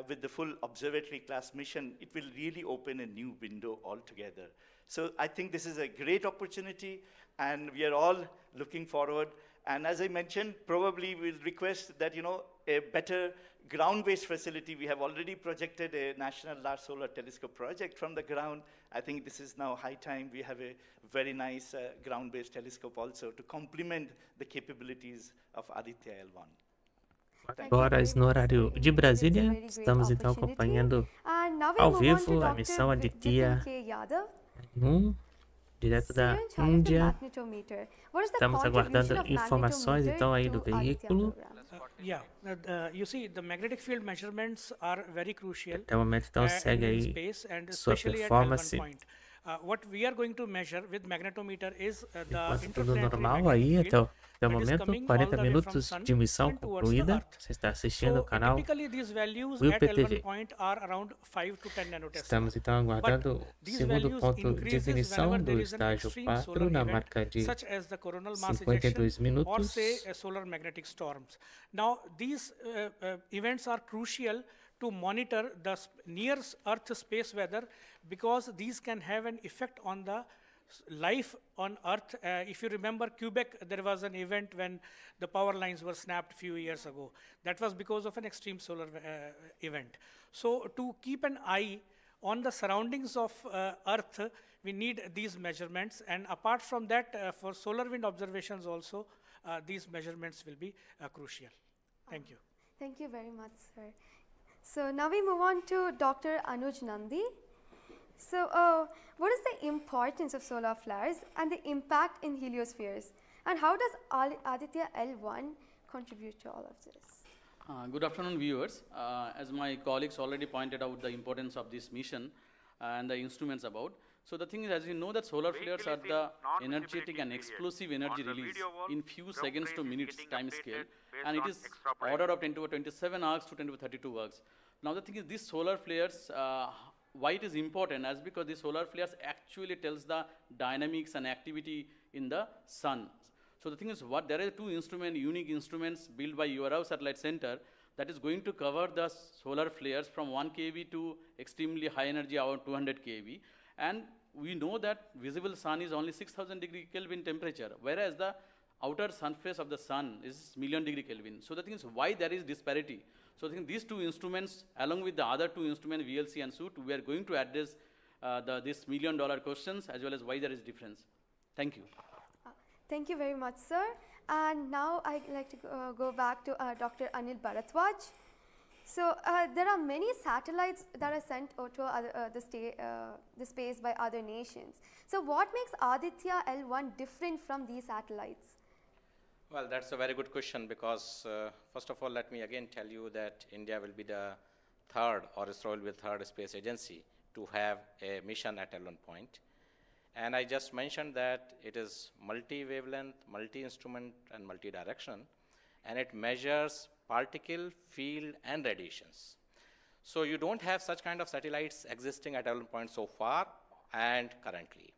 with the full observatory class mission, it will really open a new window altogether. So I think this is a great opportunity, and we are all looking forward. And as I mentioned, probably we'll request that, a better ground-based facility. We have already projected a National Large Solar Telescope project from the ground. I think this is now high time we have a very nice ground-based telescope also to complement the capabilities of Aditya L1. Horas no horário de Brasília, estamos então acompanhando ao vivo a missão Aditya L1, direto da Índia. Estamos aguardando informações então aí do veículo. You see, the magnetic field measurements are very crucial. Até o momento então segue aí sua performance. What we are going to measure with magnetometer is Enquanto tudo normal aí até o momento, 40 minutos de missão concluída. Você está assistindo o canal VELC. Estamos então aguardando o segundo ponto de ignição do estágio 4 na marca de 52 minutos. Now, these events are crucial to monitor the near Earth space weather, because these can have an effect on the life on Earth. If you remember Quebec, there was an event when the power lines were snapped a few years ago. That was because of an extreme solar event. So to keep an eye on the surroundings of Earth, we need these measurements. And apart from that, for solar wind observations also, these measurements will be crucial. Thank you. Thank you very much, sir. So now we move on to Dr. Anuj Nandi. So what is the importance of solar flares and the impact in heliospheres? And how does Aditya L1 contribute to all of this? Good afternoon, viewers. As my colleagues already pointed out the importance of this mission and the instruments about. So the thing is, as you know, that solar flares are the energetic and explosive energy release in few seconds to minutes time scale, and it is order of 10 to 27 arcs to 10 to 32 arcs. Now the thing is, these solar flares, why it is important, as because the solar flares actually tells the dynamics and activity in the sun. So the thing is, there are two unique instruments built by URAO Satellite Center that is going to cover the solar flares from 1 kV to extremely high energy, about 200 kV. And we know that visible sun is only 6000 degree Kelvin temperature, whereas the outer surface of the sun is million degree Kelvin. So the thing is, why there is disparity? So I think these two instruments, along with the other two instruments, VLC and SUIT, we are going to address this $1 million questions, as well as why there is difference. Thank you. Thank you very much, sir. And now I'd like to go back to Dr. Anil Bharadwaj. So there are many satellites that are sent to the space by other nations. So what makes Aditya L1 different from these satellites? Well, that's a very good question, because first of all, let me again tell you that India will be the third, or ISRO will be the third space agency to have a mission at L1 point. And I just mentioned that it is multi-wavelength, multi-instrument, and multi-direction, and it measures particle, field, and radiations. So you don't have such kind of satellites existing at L1 point so far and currently.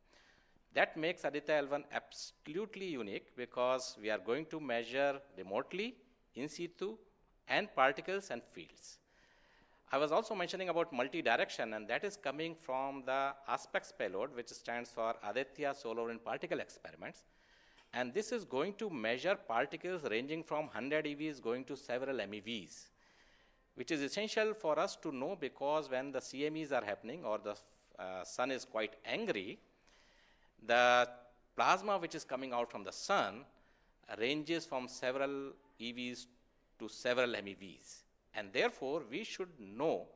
That makes Aditya L1 absolutely unique, because we are going to measure remotely, in situ, and particles and fields. I was also mentioning about multi-direction, and that is coming from the aspects payload, which stands for Aditya Solar Wind Particle Experiments. And this is going to measure particles ranging from 100 EVs going to several MeVs, which is essential for us to know, because when the CMEs are happening, or the sun is quite angry, the plasma which is coming out from the sun ranges from several EVs to several MeVs. And therefore, we should know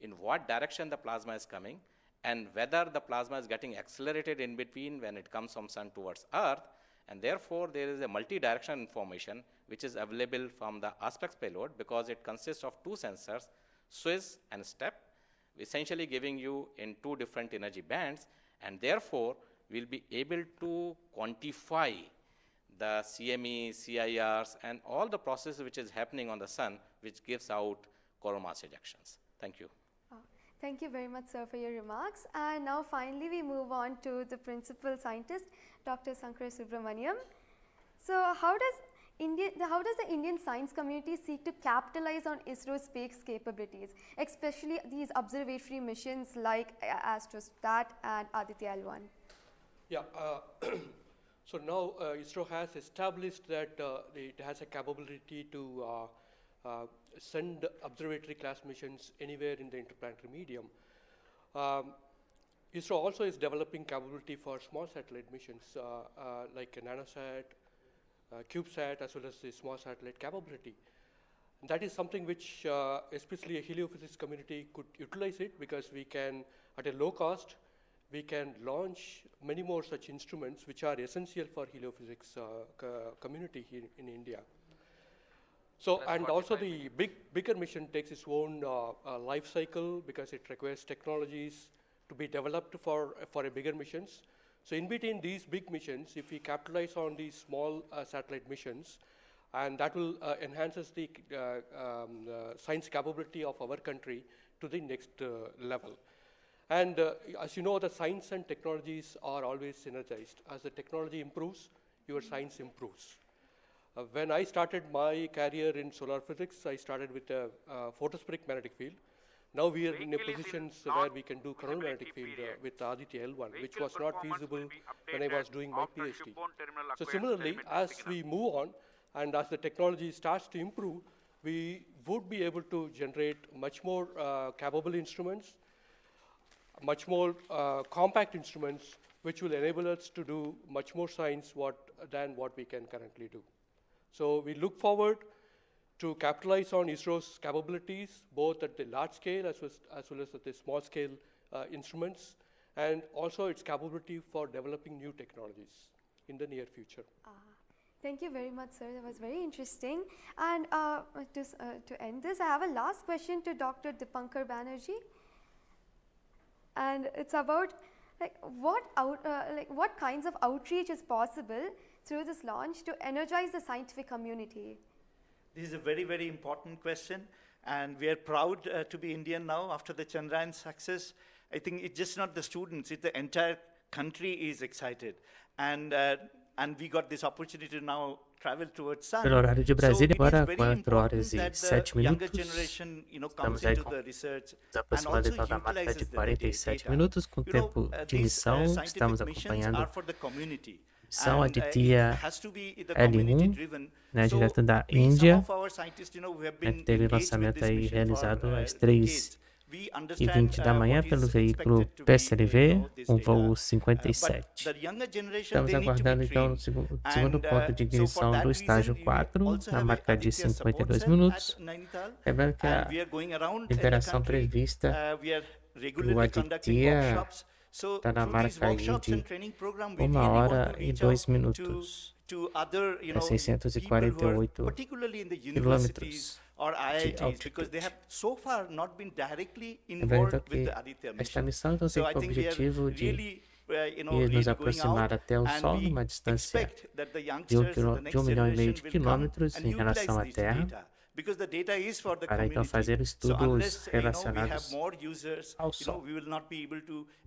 in what direction the plasma is coming, and whether the plasma is getting accelerated in between when it comes from sun towards earth. And therefore, there is a multi-directional information which is available from the aspects payload, because it consists of two sensors, SWIS and STEP, essentially giving you in two different energy bands. And therefore, we'll be able to quantify the CME, CIRs, and all the processes which is happening on the sun, which gives out coronal mass ejections. Thank you. Thank you very much, sir, for your remarks. And now finally we move on to the principal scientist, Dr. Sankara Subramaniam. So how does the Indian science community seek to capitalize on ISRO's space capabilities, especially these observatory missions like Astrostat and Aditya L1? Yeah, So now ISRO has established that it has a capability to send observatory class missions anywhere in the interplanetary medium. ISRO also is developing capability for small satellite missions like a nanosat, CubeSat, as well as the small satellite capability. That is something which especially a heliophysics community could utilize it, because we can, at a low cost, we can launch many more such instruments which are essential for heliophysics community here in India. So, and also the bigger mission takes its own life cycle, because it requires technologies to be developed for a bigger missions. So in between these big missions, if we capitalize on these small satellite missions, and that will enhances the science capability of our country to the next level. And as you know, the science and technologies are always synergized. As the technology improves, your science improves. When I started my career in solar physics, I started with a photospheric magnetic field. Now we are in a position where we can do coronamagnetic field with Aditya L1, which was not feasible when I was doing my PhD. So similarly, as we move on and as the technology starts to improve, we would be able to generate much more capable instruments, much more compact instruments, which will enable us to do much more science than what we can currently do. So we look forward to capitalize on ISRO's capabilities, both at the large scale as well as at the small scale instruments, and also its capability for developing new technologies in the near future. Thank you very much, sir. That was very interesting. And to end this, I have a last question to Dr. Dipankar Banerjee. And it's about what kinds of outreach is possible through this launch to energize the scientific community? This is a very, very important question, and we are proud to be Indian now after the Chandrayaan success. I think it's just not the students, it's the entire country is excited. And we got this opportunity to now travel towards sun. Pelo horário de Brasília, So it is agora very 4 important horas e that 7 the younger minutos. generation, Estamos comes aí into com the research nos and aproximando also então da marca de utilizes the 47 data. minutos, com o tempo de These missão. Estamos scientific missions acompanhando are for the community. Missão And, Aditya it has to be the community L1, driven. né, So direto da we, some Índia, of our scientists, we have né, been que teve engaged with lançamento this aí mission realizado for às decades. 3h20 da manhã pelo veículo PSLV, voo 57. Estamos aguardando então o segundo ponto de ignição do estágio 4, na marca de 52 minutos. Lembrando que a liberação prevista do Aditya está na marca aí de 1h02. É 648 quilômetros de altitude. Lembrando que esta missão então tem o objetivo de ir nos aproximar até o Sol numa distância de 1,5 milhão de quilômetros em relação à Terra, para então fazer estudos relacionados ao Sol.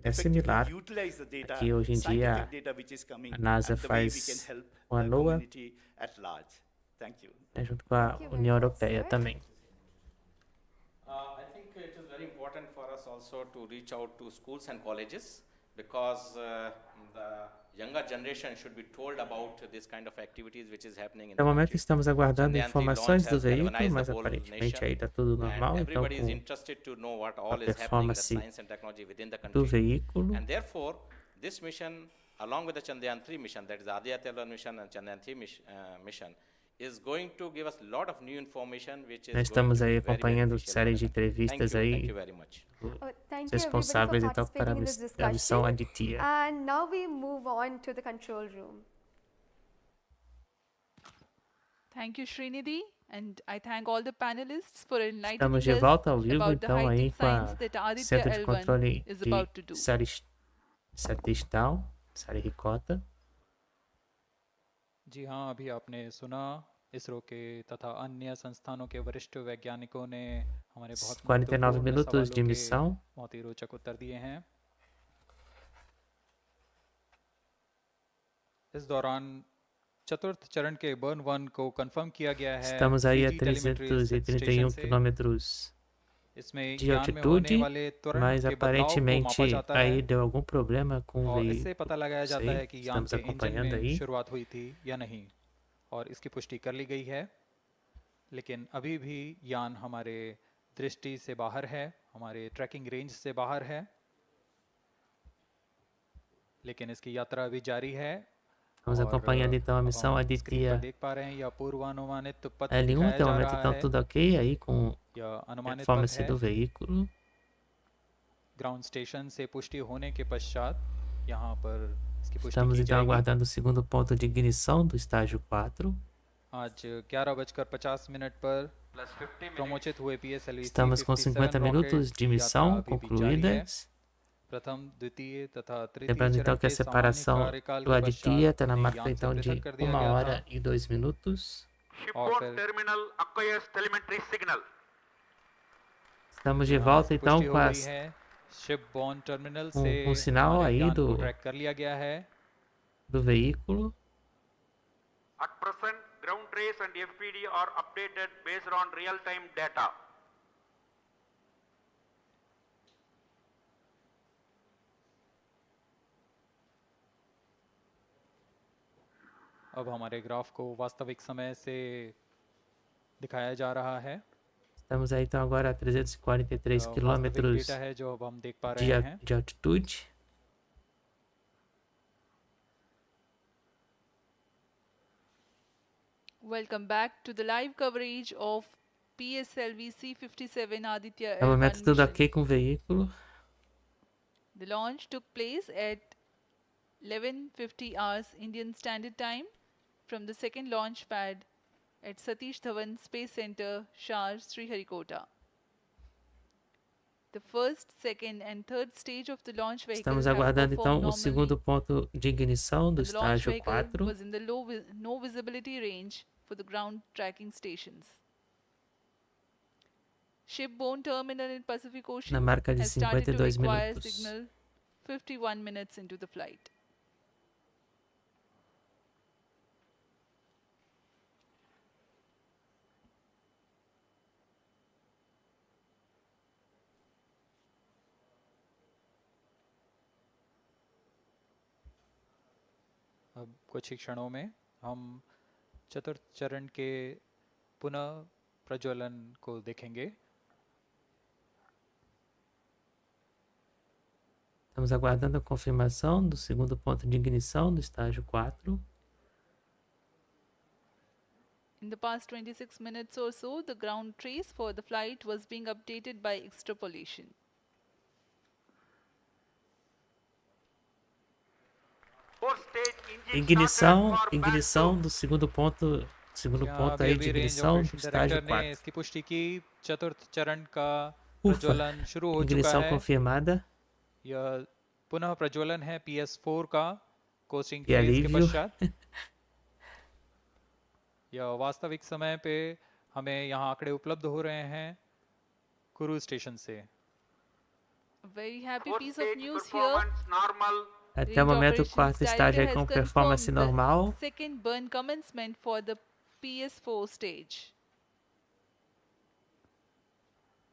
É similar a que hoje em dia a NASA faz com a NOAA, junto com a União Europeia também. I think it is very important for us also to reach out to schools and colleges, because the younger generation should be told about this kind of activities which is happening in the No momento country. estamos aguardando Chandrayaan 3 informações launch do has veículo, galvanized mas the whole aparentemente nation, aí está tudo and normal, então everybody is com interested to know what a all is happening in the performance science and technology within the do country. veículo. And therefore, this mission, along with the Chandrayaan 3 mission, that is the Aditya L1 mission and Chandrayaan 3 mission, is going to give us a lot of new information, which is Nós estamos going aí to be very acompanhando beneficial série de for the country. entrevistas Thank aí you very much. Thank you responsáveis everybody então for para participating in this a missão discussion. Aditya. And now we move on to the control room. Thank you, Srinidhi, and I thank all the panelists for enlightening Estamos de us volta ao vivo about the então aí high-tech com science a that Aditya Centro de L1 Controle is de about to do. Satélite, Sriharikota. जी हाँ, अभी आपने सुना इसरो के तथा अन्य संस्थानों के वरिष्ठ वैज्ञानिकों ने हमारे बहुत 49 महत्वपूर्ण minutos de सवालों के missão. बहुत ही रोचक उत्तर दिए हैं। इस दौरान चतुर्थ चरण के बर्न 1 को कंफर्म किया गया है। Estamos aí a DG telemetry 331 station से quilômetros de altitude, mas aparentemente aí deu algum problema com o veículo. Estamos acompanhando aí. शुरुआत हुई थी या नहीं, और इसकी पुष्टि कर ली गई है, लेकिन अभी भी यान हमारे दृष्टि से बाहर है, हमारे ट्रैकिंग रेंज से बाहर है, लेकिन इसकी यात्रा अभी जारी है. Estamos acompanhando então a missão Aditya L1, até o momento então tudo ok aí com a performance do veículo. Ground station से पुष्टि होने के पश्चात यहाँ पर इसकी पुष्टि Estamos की então जाएगी. aguardando o segundo ponto de ignição do estágio 4. आज 11:50 पर प्रमोचित हुए PSLV Estamos com 50 minutos de missão concluídas. Lembrando então que a separação do Aditya está na marca então de 1 hora e 2 minutos. Estamos de volta então com um sinal aí do veículo. At present, ground trace and FPD are updated based on real-time data. अब हमारे ग्राफ को वास्तविक समय से दिखाया जा रहा है. Estamos aí então agora a 343 quilômetros de altitude. Welcome back to the live coverage of PSLV C57 Aditya No momento L1 tudo mission. ok com o veículo. The launch took place at 11:50 hours Indian Standard Time from the second launch pad at Satish Dhawan Space Center, Shar, Sriharikota. The first, second and third stage of the launch vehicle Estamos have aguardando performed então o normally. segundo ponto de ignição do The launch estágio vehicle 4. was in the no visibility range for the ground tracking stations. Shipborne terminal in Pacific Ocean Na marca de has started to 52 require minutos. signal 51 minutes into the flight. अब कुछ ही क्षणों में हम चतुर्थ चरण के पुनः प्रज्वलन को देखेंगे. Estamos aguardando a confirmação do segundo ponto de ignição do estágio 4. In the past 26 minutes or so, the ground trace for the flight was being updated by extrapolation. Ignição do segundo ponto aí de ignição do estágio 4. इसकी पुष्टि की चतुर्थ चरण का Ufa, प्रज्वलन शुरू हो चुका ignição है. confirmada. यह पुनः प्रज्वलन है PS4 का कोस्टिंग Que फेज के alívio. पश्चात. यह वास्तविक समय पे हमें यहाँ आंकड़े उपलब्ध हो रहे हैं क्रूज स्टेशन से. A very happy piece of news here. Até o momento o quarto estágio é com performance normal. Second burn commencement for the PS4 stage.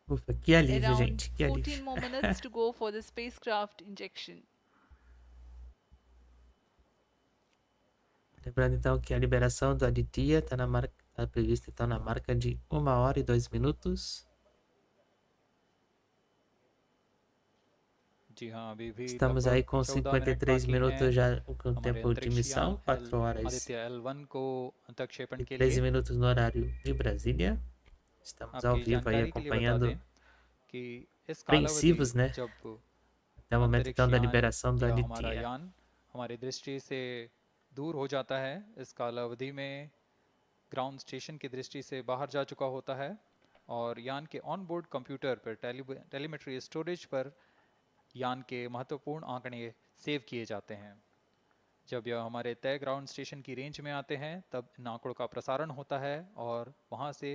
Ufa, que alívio, Around gente, que 14 alívio. more minutes to go for the spacecraft injection. Lembrando então que a liberação do Aditya está prevista então na marca de 1 hora e 2 minutos. जी हाँ, अभी भी Estamos aí com 14 53 बाकी minutos हैं. já com o हमारे tempo de missão, अंतरिक्षयान 4 horas आदित्य L1 को अंतक्षेपण e के 13 लिए. minutos no horário de Brasília. Estamos ao आपकी vivo aí जानकारी के लिए बता acompanhando, दें कि इस apreensivos, कालावधि né? जब Até o momento então da अंतरिक्षयान liberação do या हमारा Aditya. यान हमारी दृष्टि से दूर हो जाता है, इस कालावधि में ग्राउंड स्टेशन की दृष्टि से बाहर जा चुका होता है और यान के ऑन बोर्ड कंप्यूटर पर टेलीमेट्री स्टोरेज पर यान के महत्वपूर्ण आंकड़े सेव किए जाते हैं. जब यह हमारे तय ग्राउंड स्टेशन की रेंज में आते हैं तब इन आंकड़ों का प्रसारण होता है और वहां से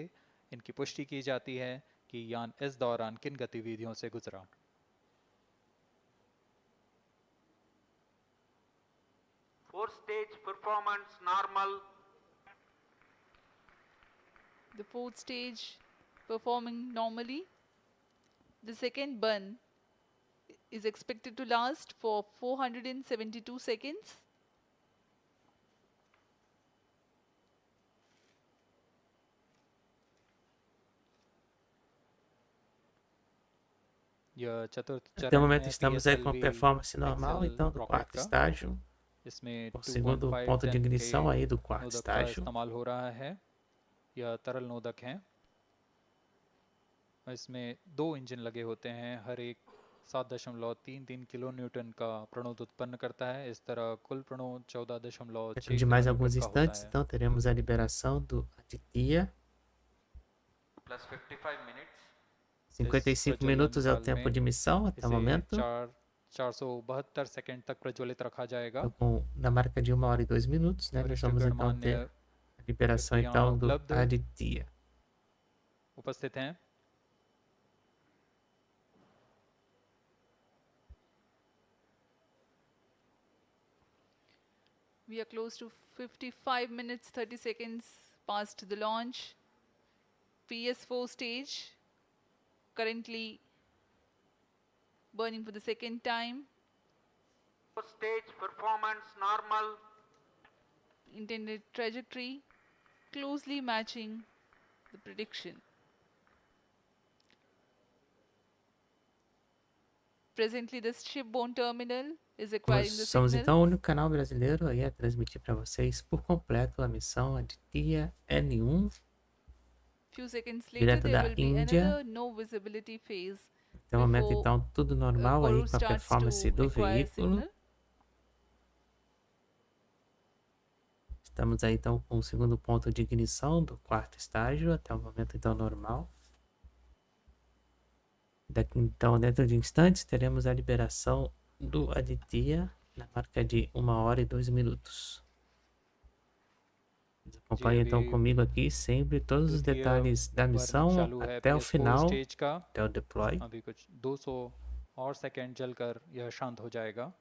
इनकी पुष्टि की जाती है कि यान इस दौरान किन गतिविधियों से गुजरा. Fourth stage performance normal. The fourth stage performing normally. The second burn is expected to last for 472 seconds. Até o momento estamos aí com a performance normal, então do quarto estágio. O segundo ponto de ignição aí do quarto estágio. इसमें 2 इंजन लगे होते हैं, हर एक 7.33 kilo Newton का प्रणोद उत्पन्न करता है। इस तरह कुल प्रणोद 14.6 Dentro de mais alguns instantes, então teremos a liberação do Aditya. Plus 55 minutes. 55 minutos é o tempo de missão até o momento. 472 सेकंड तक प्रज्वलित रखा जाएगा। Então, na marca de 1 hora e 2 minutos, né? Nós vamos então ter a liberação então do Aditya. उपस्थित हैं। We are close to 55 minutes 30 seconds past the launch. PS4 stage currently burning for the second time. Stage performance normal. Intended trajectory closely matching the prediction. Presently, the shipborne terminal is acquiring the Nós somos signal. então o único canal brasileiro aí a transmitir para vocês por completo a missão Aditya L1. Few seconds later, direto there da will be Índia. another no visibility phase. Até o momento before então tudo normal aí Guru com a starts performance to do acquire veículo. signal. Estamos aí então com o segundo ponto de ignição do quarto estágio até o momento então normal. Daqui então dentro de instantes teremos a liberação do Aditya na marca de 1 hora e 2 minutos. Acompanhe então comigo aqui sempre todos os detalhes da missão até o final, até o deploy. अभी कुछ 200 और सेकंड जलकर यह शांत हो जाएगा।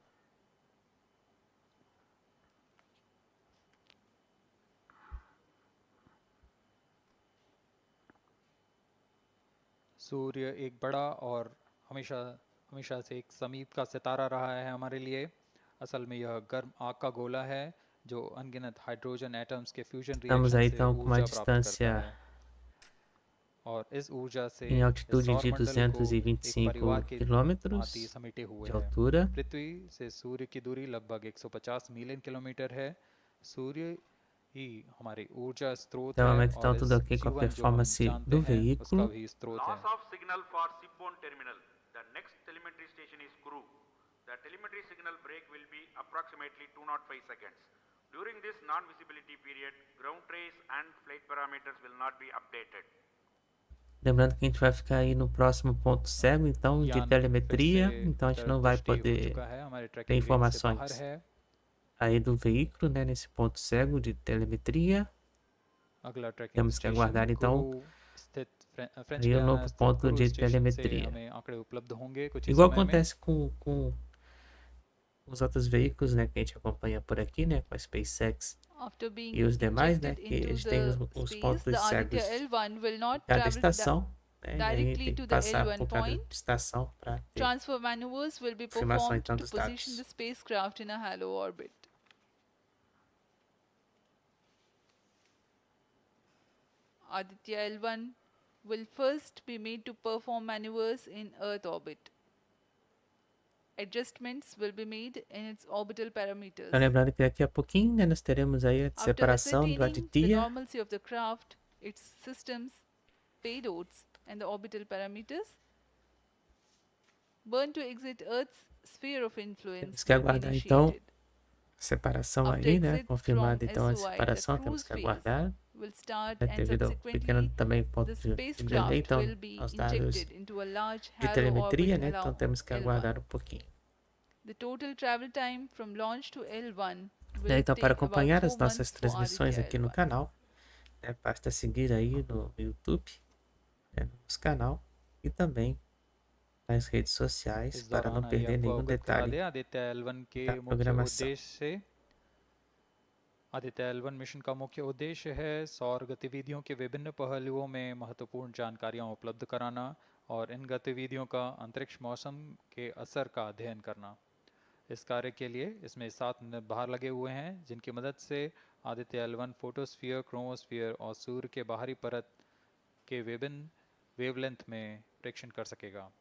सूर्य एक बड़ा और हमेशा से एक समीप का सितारा रहा है हमारे लिए। असल में यह गर्म आग का गोला है जो अनगिनत हाइड्रोजन एटम्स के फ्यूजन Estamos aí रिएक्शन से então com uma ऊर्जा प्राप्त करता distância है। और इस ऊर्जा से em altitude इस de सौरमंडल को एक 225 परिवार के quilômetros भांति समेटे हुए de है। altura. पृथ्वी से सूर्य की दूरी लगभग 150 मिलियन किलोमीटर है। सूर्य ही हमारी ऊर्जा स्रोत Até o है momento então और tudo इस aqui com a जीवन जो हम performance जानते do हैं उसका veículo. भी स्रोत है। Loss of signal for shipborne terminal. The next telemetry station is Kuru. The telemetry signal break will be approximately 205 seconds. During this non-visibility period, ground trace and flight parameters will not be updated. Lembrando que a gente vai ficar aí no próximo ponto cego, então, de telemetria. Então, a gente não vai poder ter informações aí do veículo, né, nesse ponto cego de telemetria. Temos que aguardar, então, aí o novo ponto de telemetria. Igual acontece com os outros veículos, né, que a gente acompanha por aqui, né, com a SpaceX e os demais, né, que eles têm os pontos cegos de cada estação, né, e aí tem que passar por cada estação para ter Transfer maneuvers will be confirmação performed então to dos position the dados. spacecraft in a halo orbit. Aditya L1 will first be made to perform maneuvers in Earth orbit. Adjustments will be made in its orbital parameters. Então, lembrando que daqui a pouquinho, né, nós teremos aí a After separação do ascertaining the Aditya. normalcy of the craft, its systems, payloads, and the orbital parameters, burn to exit Earth's sphere of influence Temos que will be aguardar então initiated. a separação After aí, né, exit confirmada from então a SOI, separação, the temos cruise que phase aguardar, will start né, and devido ao subsequently pequeno também ponto the de delay, spacecraft então, will be aos dados injected into a large de halo telemetria, orbit né, então temos que L1. aguardar um pouquinho. The total travel time from launch to L1 will Né, então, para take about acompanhar as 4 nossas months for transmissões Aditya aqui no L1. canal, né, basta seguir aí no YouTube, né, no nosso canal, e também nas redes sociais इस para não दौरान आइए perder आपको nenhum अवगत करा detalhe दें आदित्य L1 के da मुख्य programação. उद्देश्य से। आदित्य L1 मिशन का मुख्य उद्देश्य है सौर गतिविधियों के विभिन्न पहलुओं में महत्वपूर्ण जानकारियां उपलब्ध कराना, और इन गतिविधियों का अंतरिक्ष मौसम के असर का अध्ययन करना। इस कार्य के लिए इसमें 7 निर्धार लगे हुए हैं जिनकी मदद से आदित्य L1 फोटोस्फीयर, क्रोमोस्फीयर और सूर्य के बाहरी परत के विभिन्न वेवलेंथ में प्रेक्षण कर सकेगा।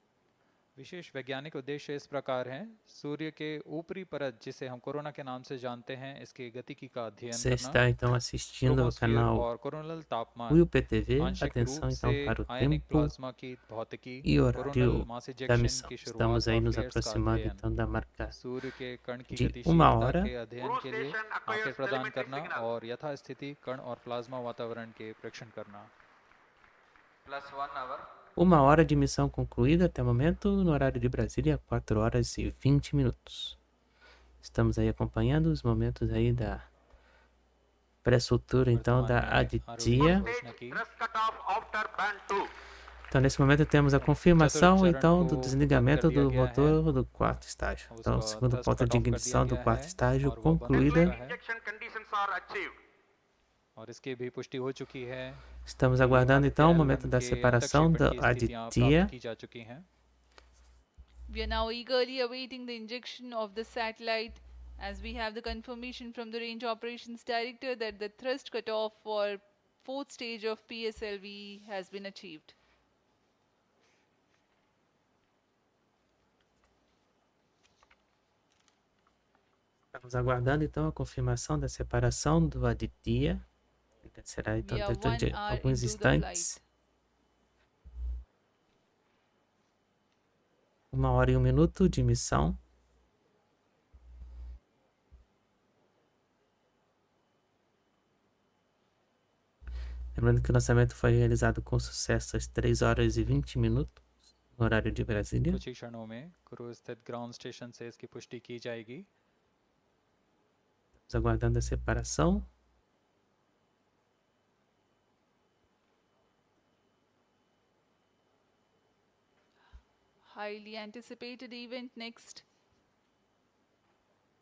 विशेष वैज्ञानिक उद्देश्य इस प्रकार हैं: सूर्य के ऊपरी परत, जिसे हम कोरोना के नाम से जानते हैं, इसकी गतिकी का अध्ययन Você está करना, então assistindo ao chromosphere canal और कोरोनल तापमान, UPTV. आंशिक Atenção रूप então से para o आयनिक tempo प्लाज्मा की भौतिकी, e कोरोनल horário मास da इजेक्शन missão. की Estamos शुरुआत aí और nos फ्लेयर्स का aproximando अध्ययन, então da marca सूर्य के कण की de 1 गतिशीलता hora. के अध्ययन के लिए आंकड़े प्रदान करना और यथास्थिति कण और प्लाज्मा वातावरण के प्रेक्षण करना। Plus 1 hour. 1 hora de missão concluída até o momento, no horário de Brasília, 4 horas e 20 minutos. Estamos aí acompanhando os momentos aí da pré-soltura, então, da Aditya. Então, nesse momento, temos a confirmação, então, do desligamento do motor do 4º estágio. Então, o segundo ponto de ignição do 4º estágio concluída. और इसकी भी पुष्टि हो चुकी है। Estamos aguardando então o momento da separação da Aditya. We are now eagerly awaiting the injection of the satellite, as we have the confirmation from the Range Operations Director that the thrust cutoff for 4th stage of PSLV has been achieved. Estamos aguardando então a confirmação da separação do Aditya. Será então dentro de alguns instantes. 1 hora e 1 minuto de missão. Lembrando que o lançamento foi realizado com sucesso às 3 horas e 20 minutos, no horário de Brasília. कुछ ही क्षणों में क्रूज स्थित ground station से इसकी पुष्टि की जाएगी। Estamos aguardando a separação. Highly anticipated event next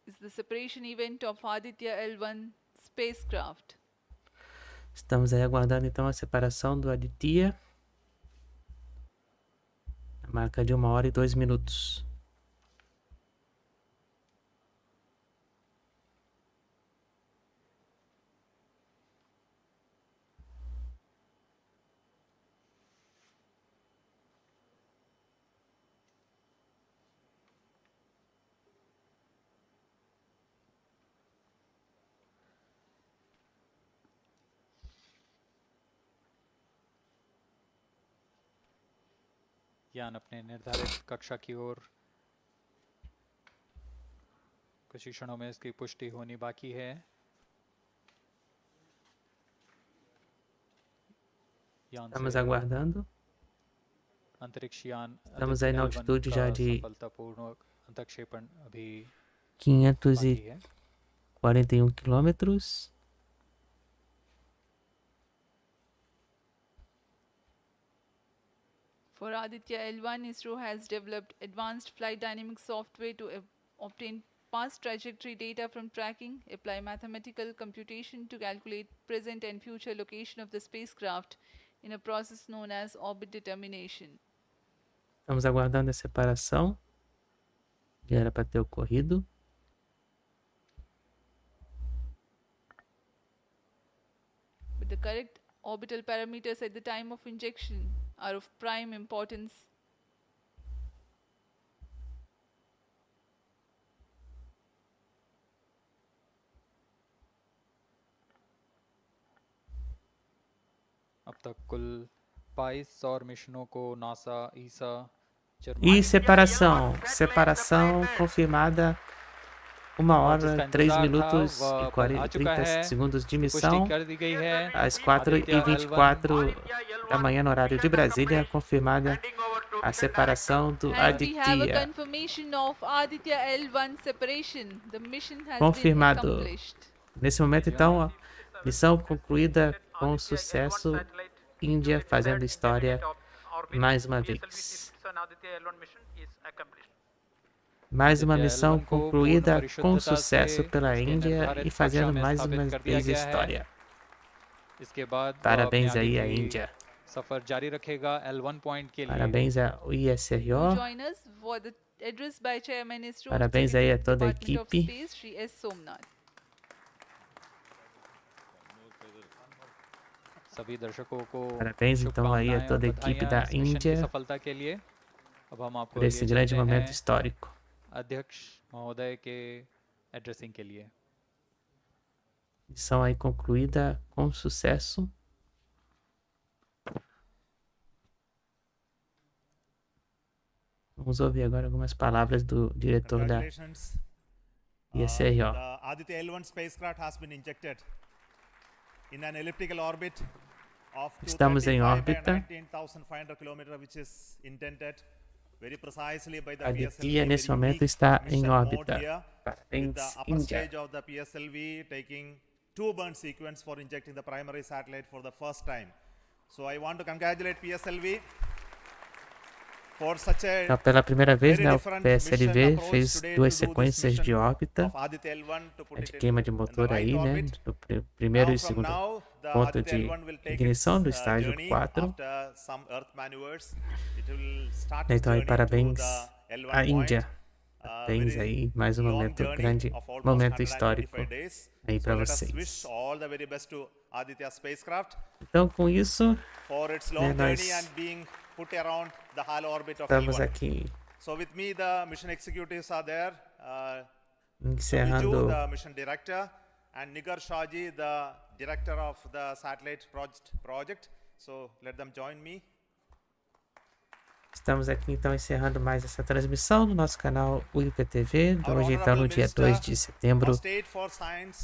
is the separation event of Aditya L1 spacecraft. Estamos aí aguardando então a separação do Aditya. A marca de 1 hora e 2 minutos. यान अपने निर्धारित कक्षा की ओर कुछ ही क्षणों में इसकी पुष्टि होनी बाकी है। Estamos aguardando. अंतरिक्ष यान Estamos aí na altitude já de सफलतापूर्वक अंतक्षेपण अभी 541 quilômetros. For Aditya L1, ISRO has developed advanced flight dynamic software to obtain past trajectory data from tracking, apply mathematical computation to calculate present and future location of the spacecraft in a process known as orbit determination. Estamos aguardando a separação. Já era para ter ocorrido. But the correct orbital parameters at the time of injection are of prime importance. अब तक कुल 22 सौर मिशनों को नासा, ईसा, E separação confirmada. 1 hora, 3 minutos e 30 segundos de missão. Às 4h24 da manhã, no horário de Brasília, confirmada a separação do Aditya. Confirmado. Nesse momento, então, a missão concluída com sucesso. Índia fazendo história mais uma vez. Mais uma missão concluída com sucesso pela Índia e fazendo mais uma vez história. Parabéns aí à Índia. सफर जारी रखेगा L1 point के लिए। Parabéns ao ISRO. Join us for the address by Chairman ISRO, Parabéns aí a Secretary toda a Department of equipe. Space, Shri S. Somnath. सभी दर्शकों को Parabéns então aí a toda a equipe da Índia सफलता के लिए। अब हम आपको por esse grande momento histórico. अध्यक्ष महोदय के एड्रेसिंग के लिए। Missão aí concluída com sucesso. Vamos ouvir agora algumas palavras do diretor da ISRO. The Aditya L1 spacecraft has been injected in an elliptical orbit of Estamos em órbita. 19,500 km, which is intended very precisely by the Aditya PSLV. nesse Very momento unique está em mission órbita. mode here, with Parabéns, the upper Índia. stage of the PSLV taking 2 burn sequence for injecting the primary satellite for the first time. So I want to congratulate PSLV for such a Então, pela primeira vez, very né, o different PSLV mission approach fez today duas to do this sequências de mission órbita, of Aditya L1 to put de it queima de in the motor right aí, né, orbit. do primeiro Now, e from segundo now, the ponto Aditya de L1 will take ignição its, do estágio journey 4. after some Earth maneuvers. It will start its Então aí journey to parabéns the L1 à Índia. point. Parabéns Very aí, mais um long momento journey grande, of almost momento histórico 125 days. aí So para let us vocês. wish all the very best to Aditya spacecraft Então com isso, for its né, long nós journey and being put around the halo orbit of estamos L1. aqui So with me, the mission executives are there. encerrando Viju, the mission director, and Nigar Shaji, the director of the satellite project. So let them join me. Estamos aqui então encerrando mais essa transmissão no nosso canal UIPTV, hoje então no dia 2 de setembro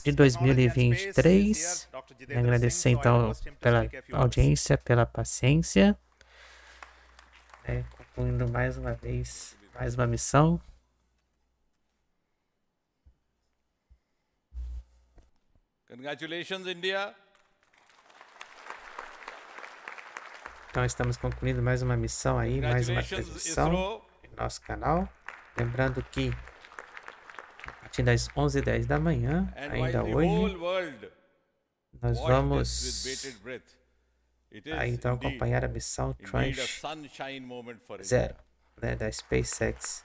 de 2023. Agradecer então pela audiência, pela paciência, concluindo mais uma vez, mais uma missão. Congratulations, India. Então estamos concluindo mais uma missão aí, mais uma transmissão no nosso canal. Lembrando que a partir das 11h10 da manhã, ainda hoje, nós vamos aí, então acompanhar a missão Tranche 0, né, da SpaceX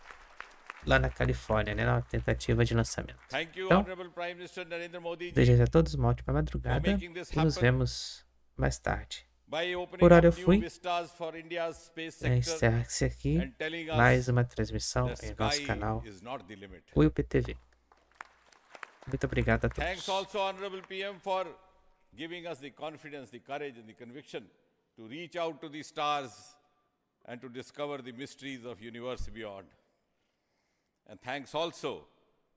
lá na Califórnia, né, na tentativa de lançamento. Então, desejo a todos uma ótima madrugada e nos vemos mais tarde. Horário eu fui. Encerra-se aqui mais uma transmissão em nosso canal UIPTV. Muito obrigado a todos. Thanks also, Honorable PM, for giving us the confidence, the courage and the conviction to reach out to the stars and to discover the mysteries of universe beyond. And thanks also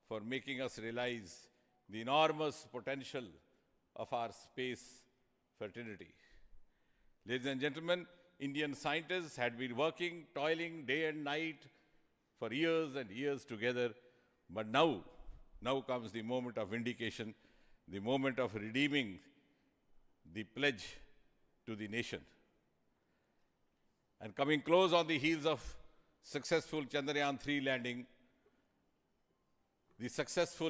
for making us realize the enormous potential of our space fraternity. Ladies and gentlemen, Indian scientists had been working, toiling day and night for years and years together, but now comes the moment of vindication, the moment of redeeming the pledge to the nation. And coming close on the heels of successful Chandrayaan-3 landing, the successful